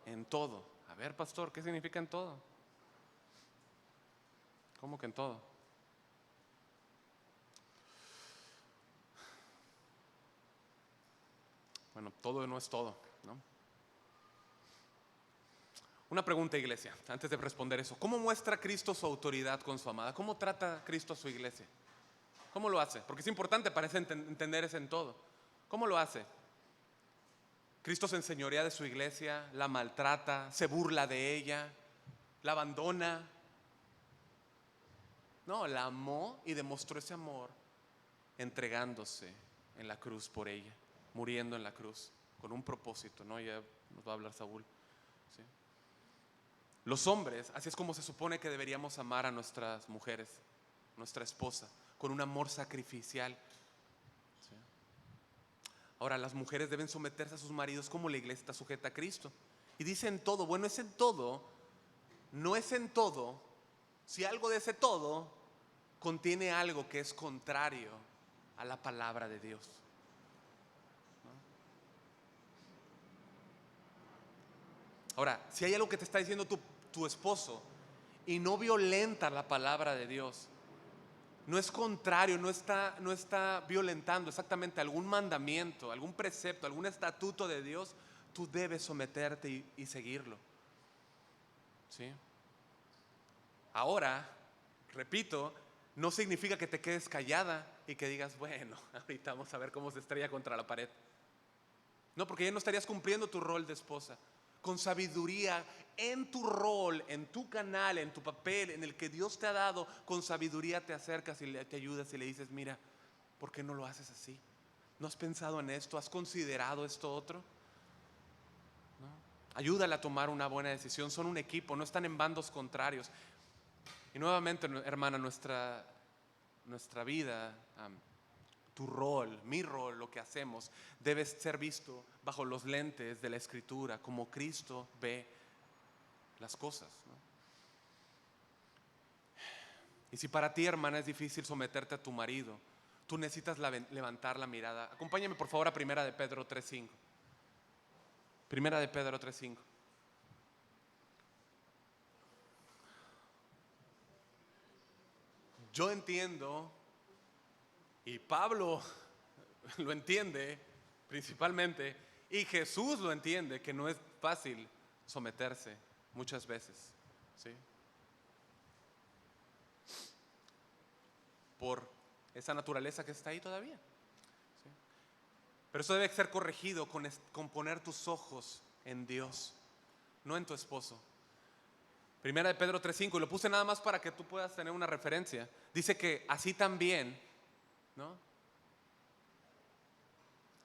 [SPEAKER 1] En todo. A ver, pastor, ¿qué significa en todo? ¿Cómo que en todo? Bueno, todo no es todo, ¿no? Una pregunta, iglesia, antes de responder eso. ¿Cómo muestra Cristo su autoridad con su amada? ¿Cómo trata Cristo a su iglesia? ¿Cómo lo hace? Porque es importante, parece entender eso en todo. ¿Cómo lo hace? Cristo se enseñorea de su iglesia, la maltrata, se burla de ella, la abandona. No, la amó y demostró ese amor entregándose en la cruz por ella, muriendo en la cruz, con un propósito, ¿no? Ya nos va a hablar Saúl, ¿sí? Los hombres, así es como se supone que deberíamos amar a nuestras mujeres, nuestra esposa, con un amor sacrificial, ¿sí? Ahora, las mujeres deben someterse a sus maridos como la iglesia está sujeta a Cristo. Y dice en todo, bueno, es en todo, no es en todo, si algo de ese todo contiene algo que es contrario a la palabra de Dios, ¿no? Ahora, si hay algo que te está diciendo tu esposo y no violenta la palabra de Dios, no es contrario, no está violentando exactamente algún mandamiento, algún precepto, algún estatuto de Dios, tú debes someterte y seguirlo, ¿sí? Ahora, repito, no significa que te quedes callada y que digas, bueno, ahorita vamos a ver cómo se estrella contra la pared. No, porque ya no estarías cumpliendo tu rol de esposa. Con sabiduría, en tu rol, en tu canal, en tu papel, en el que Dios te ha dado, con sabiduría te acercas y te ayudas y le dices, mira, ¿por qué no lo haces así? ¿No has pensado en esto? ¿Has considerado esto otro? ¿No? Ayúdale a tomar una buena decisión. Son un equipo, no están en bandos contrarios. Y nuevamente, hermana, nuestra vida, tu rol, mi rol, lo que hacemos, debe ser visto bajo los lentes de la Escritura, como Cristo ve las cosas, ¿no? Y si para ti, hermana, es difícil someterte a tu marido, tú necesitas levantar la mirada. Acompáñame por favor a Primera de Pedro 3:5. Primera de Pedro 3:5. Yo entiendo, y Pablo lo entiende principalmente, y Jesús lo entiende, que no es fácil someterse muchas veces, ¿sí? Por esa naturaleza que está ahí todavía, ¿sí? Pero eso debe ser corregido con poner tus ojos en Dios, no en tu esposo. Primera de Pedro 3:5, y lo puse nada más para que tú puedas tener una referencia. Dice que así también, ¿no?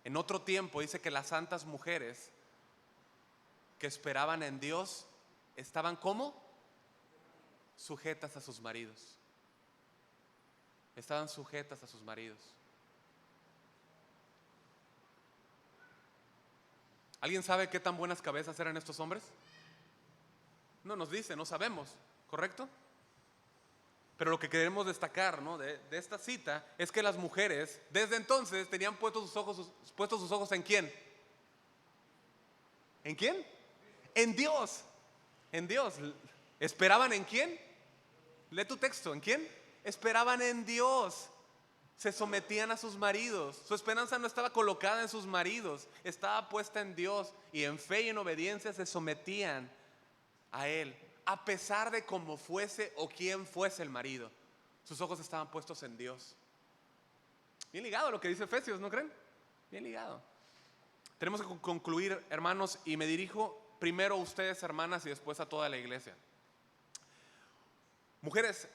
[SPEAKER 1] En otro tiempo dice que las santas mujeres que esperaban en Dios estaban ¿cómo? Sujetas a sus maridos. Estaban sujetas a sus maridos. ¿Alguien sabe qué tan buenas cabezas eran estos hombres? No nos dice, no sabemos, ¿correcto? Pero lo que queremos destacar, ¿no?, de esta cita es que las mujeres desde entonces tenían puestos sus ojos ¿en quién? ¿En quién? En Dios. En Dios. ¿Esperaban en quién? Lee tu texto. ¿En quién? Esperaban en Dios. Se sometían a sus maridos. Su esperanza no estaba colocada en sus maridos, estaba puesta en Dios. Y en fe y en obediencia se sometían a Él, a pesar de cómo fuese o quién fuese el marido. Sus ojos estaban puestos en Dios. Bien ligado a lo que dice Efesios, ¿no creen? Bien ligado. Tenemos que concluir, hermanos, y me dirijo primero a ustedes, hermanas, y después a toda la iglesia. Mujeres,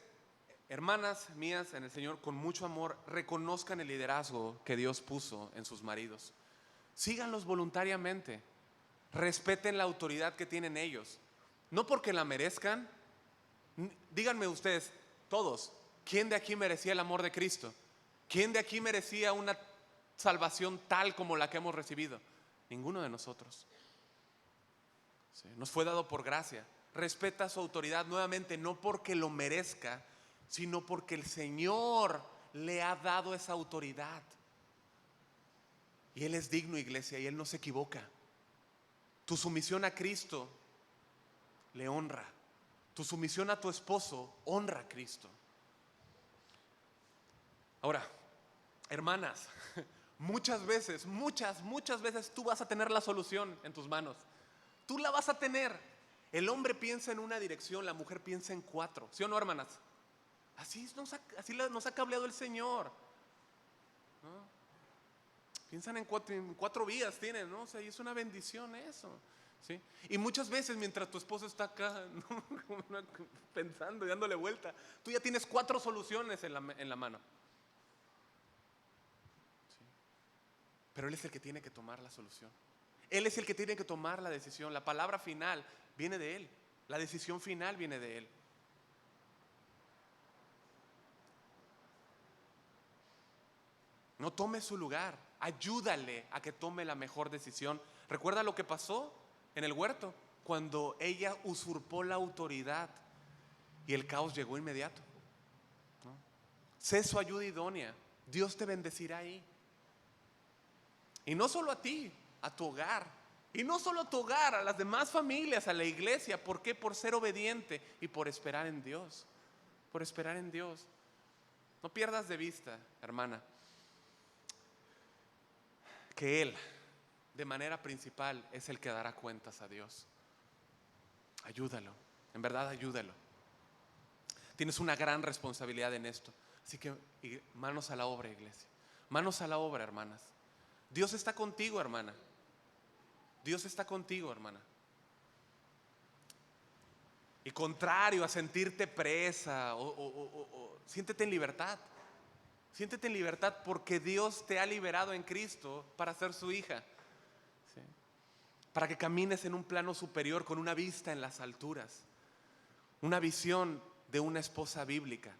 [SPEAKER 1] hermanas mías en el Señor, con mucho amor, reconozcan el liderazgo que Dios puso en sus maridos. Síganlos voluntariamente. Respeten la autoridad que tienen ellos. No porque la merezcan. Díganme ustedes, todos, ¿quién de aquí merecía el amor de Cristo? ¿Quién de aquí merecía una salvación tal como la que hemos recibido? Ninguno de nosotros. Sí, nos fue dado por gracia. Respeta su autoridad nuevamente, no porque lo merezca, sino porque el Señor le ha dado esa autoridad. Y Él es digno, iglesia, y Él no se equivoca. Tu sumisión a Cristo le honra. Tu sumisión a tu esposo honra a Cristo. Ahora, hermanas, muchas veces tú vas a tener la solución en tus manos. Tú la vas a tener. El hombre piensa en una dirección, la mujer piensa en 4. ¿Sí o no, hermanas? Así nos ha cableado el Señor, ¿no? Piensan en 4 vías tienen, ¿no? O sea, y es una bendición eso, ¿sí? Y muchas veces mientras tu esposo está acá, ¿no? pensando y dándole vuelta, tú ya tienes 4 soluciones en la mano. ¿Sí? Pero Él es el que tiene que tomar la solución. Él es el que tiene que tomar la decisión. La palabra final viene de Él. La decisión final viene de Él. No tome su lugar. Ayúdale a que tome la mejor decisión. ¿Recuerda lo que pasó en el huerto? Cuando ella usurpó la autoridad y el caos llegó inmediato, ¿no? Sé su ayuda idónea. Dios te bendecirá ahí. Y no solo a ti, a tu hogar. Y no solo a tu hogar, a las demás familias, a la iglesia. ¿Por qué? Por ser obediente y por esperar en Dios. Por esperar en Dios. No pierdas de vista, hermana, que Él, de manera principal, es el que dará cuentas a Dios. Ayúdalo, en verdad ayúdalo. Tienes una gran responsabilidad en esto. Así que manos a la obra, iglesia. Manos a la obra, hermanas. Dios está contigo, hermana. Dios está contigo, hermana. Y contrario a sentirte presa siéntete en libertad. Siéntete en libertad porque Dios te ha liberado en Cristo para ser su hija, ¿sí? Para que camines en un plano superior con una vista en las alturas, una visión de una esposa bíblica.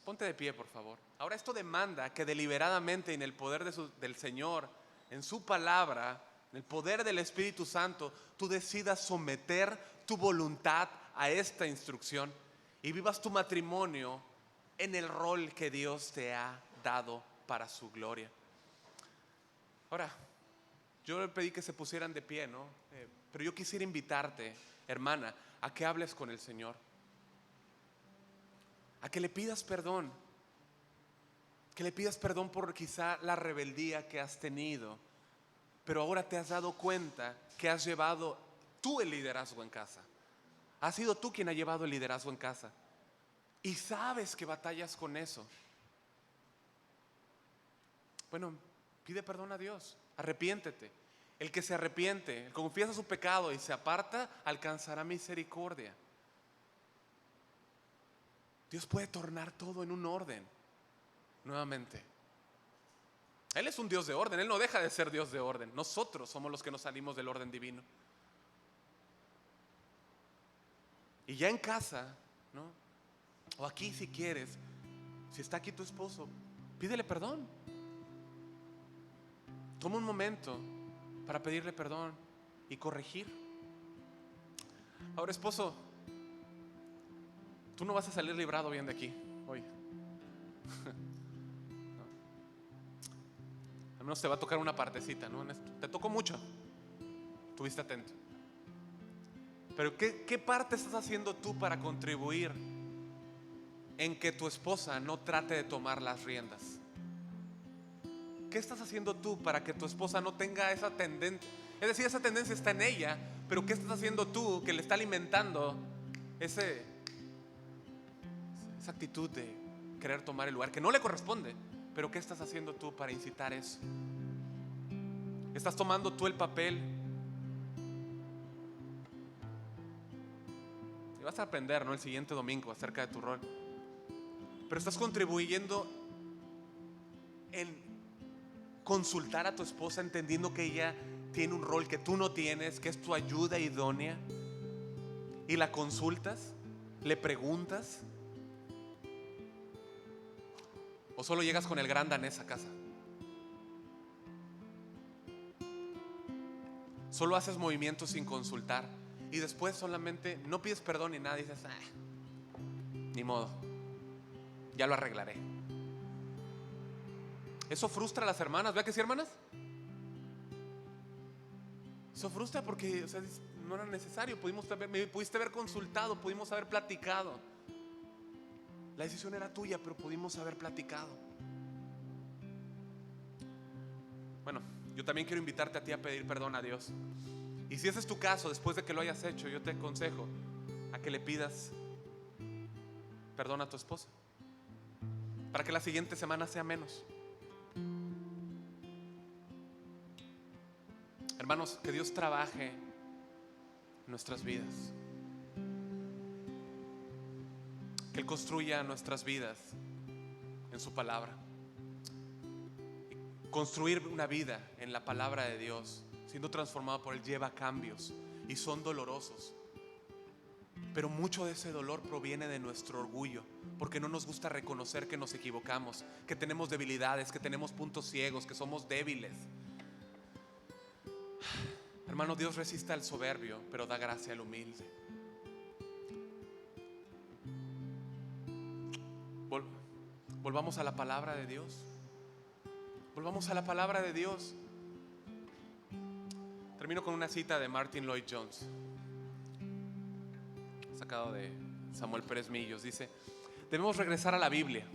[SPEAKER 1] Ponte de pie, por favor. Ahora esto demanda que deliberadamente en el poder del Señor, en su palabra, en el poder del Espíritu Santo, tú decidas someter tu voluntad a esta instrucción y vivas tu matrimonio en el rol que Dios te ha dado para su gloria. Ahora, yo le pedí que se pusieran de pie, ¿no? Pero yo quisiera invitarte, hermana, a que hables con el Señor, a que le pidas perdón, por quizá la rebeldía que has tenido, pero ahora te has dado cuenta que has llevado tú el liderazgo en casa. Has sido tú quien ha llevado el liderazgo en casa. Y sabes que batallas con eso. Bueno, pide perdón a Dios. Arrepiéntete. El que se arrepiente, el que confiesa su pecado y se aparta, alcanzará misericordia. Dios puede tornar todo en un orden nuevamente. Él es un Dios de orden. Él no deja de ser Dios de orden. Nosotros somos los que nos salimos del orden divino. Y ya en casa, ¿no? O aquí si quieres, si está aquí tu esposo, pídele perdón. Toma un momento para pedirle perdón y corregir. Ahora, esposo, tú no vas a salir librado bien de aquí hoy. No. Al menos te va a tocar una partecita, ¿no? Te tocó mucho. Estuviste atento. Pero ¿qué parte estás haciendo tú para contribuir en que tu esposa no trate de tomar las riendas? ¿Qué estás haciendo tú para que tu esposa no tenga esa tendencia? Es decir, esa tendencia está en ella, pero ¿qué estás haciendo tú que le está alimentando esa actitud de querer tomar el lugar que no le corresponde? Pero ¿qué estás haciendo tú para incitar eso? ¿Estás tomando tú el papel? Y vas a aprender, ¿no?, el siguiente domingo acerca de tu rol. Pero estás contribuyendo en consultar a tu esposa, entendiendo que ella tiene un rol que tú no tienes, que es tu ayuda idónea, y la consultas, le preguntas, o solo llegas con el gran danés a casa. Solo haces movimientos sin consultar y después solamente no pides perdón ni nada, dices, ni modo, ya lo arreglaré. Eso frustra a las hermanas, ¿vea que sí, hermanas? Eso frustra porque, o sea, no era necesario. Me pudiste haber consultado, pudimos haber platicado. La decisión era tuya, pero pudimos haber platicado. Bueno, yo también quiero invitarte a ti a pedir perdón a Dios. Y si ese es tu caso, después de que lo hayas hecho, yo te aconsejo a que le pidas perdón a tu esposa, para que la siguiente semana sea menos. Hermanos, que Dios trabaje en nuestras vidas, que Él construya nuestras vidas en su palabra. Construir una vida en la palabra de Dios, siendo transformado por Él, lleva cambios y son dolorosos. Pero mucho de ese dolor proviene de nuestro orgullo, porque no nos gusta reconocer que nos equivocamos, que tenemos debilidades, que tenemos puntos ciegos, que somos débiles. Hermano, Dios resiste al soberbio, pero da gracia al humilde. Volvamos a la palabra de Dios. Volvamos a la palabra de Dios. Termino con una cita de Martin Lloyd Jones, sacado de Samuel Pérez Millos. Dice: debemos regresar a la Biblia.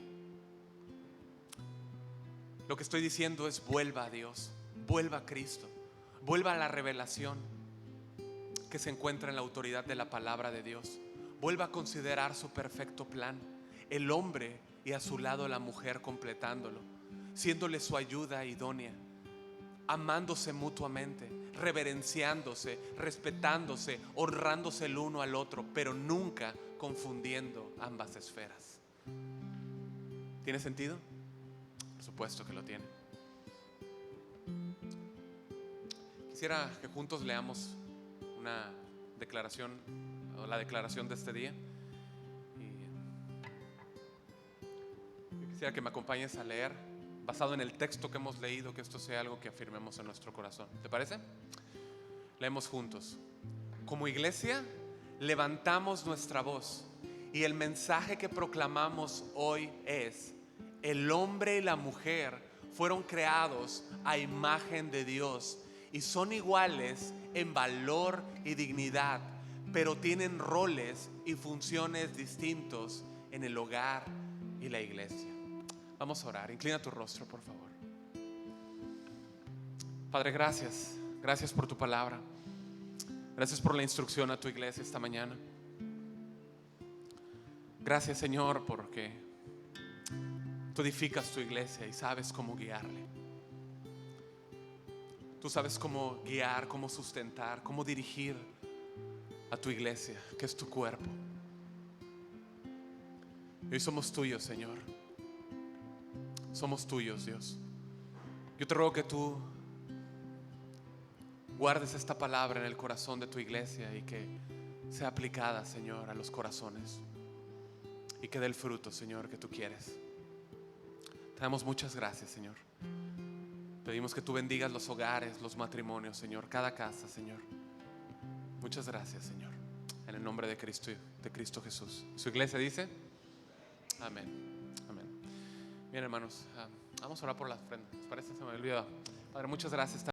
[SPEAKER 1] Lo que estoy diciendo es: vuelva a Dios, vuelva a Cristo, vuelva a la revelación que se encuentra en la autoridad de la palabra de Dios. Vuelva a considerar su perfecto plan, el hombre y a su lado la mujer, completándolo, siéndole su ayuda idónea, amándose mutuamente, reverenciándose, respetándose, honrándose el uno al otro, pero nunca confundiendo ambas esferas. ¿Tiene sentido? Por supuesto que lo tiene. Quisiera que juntos leamos una declaración, o la declaración de este día. Y quisiera que me acompañes a leer, basado en el texto que hemos leído, que esto sea algo que afirmemos en nuestro corazón. ¿Te parece? Leemos juntos. Como iglesia, levantamos nuestra voz y el mensaje que proclamamos hoy es: el hombre y la mujer fueron creados a imagen de Dios y son iguales en valor y dignidad, pero tienen roles y funciones distintos en el hogar y la iglesia. Vamos a orar. Inclina tu rostro, por favor. Padre, gracias. Gracias por tu palabra. Gracias por la instrucción a tu iglesia esta mañana. Gracias, Señor, porque tú edificas tu iglesia y sabes cómo guiarle. Tú sabes cómo guiar, cómo sustentar, cómo dirigir a tu iglesia, que es tu cuerpo. Y hoy somos tuyos, Señor. Somos tuyos, Dios. Yo te ruego que tú guardes esta palabra en el corazón de tu iglesia y que sea aplicada, Señor, a los corazones y que dé el fruto, Señor, que tú quieres. Te damos muchas gracias, Señor. Pedimos que tú bendigas los hogares, los matrimonios, Señor, cada casa, Señor. Muchas gracias, Señor. En el nombre de Cristo Jesús. Su iglesia dice: amén. Amén. Bien, hermanos, vamos a orar por la ofrenda. ¿Les parece? Se me había olvidado. Padre, muchas gracias.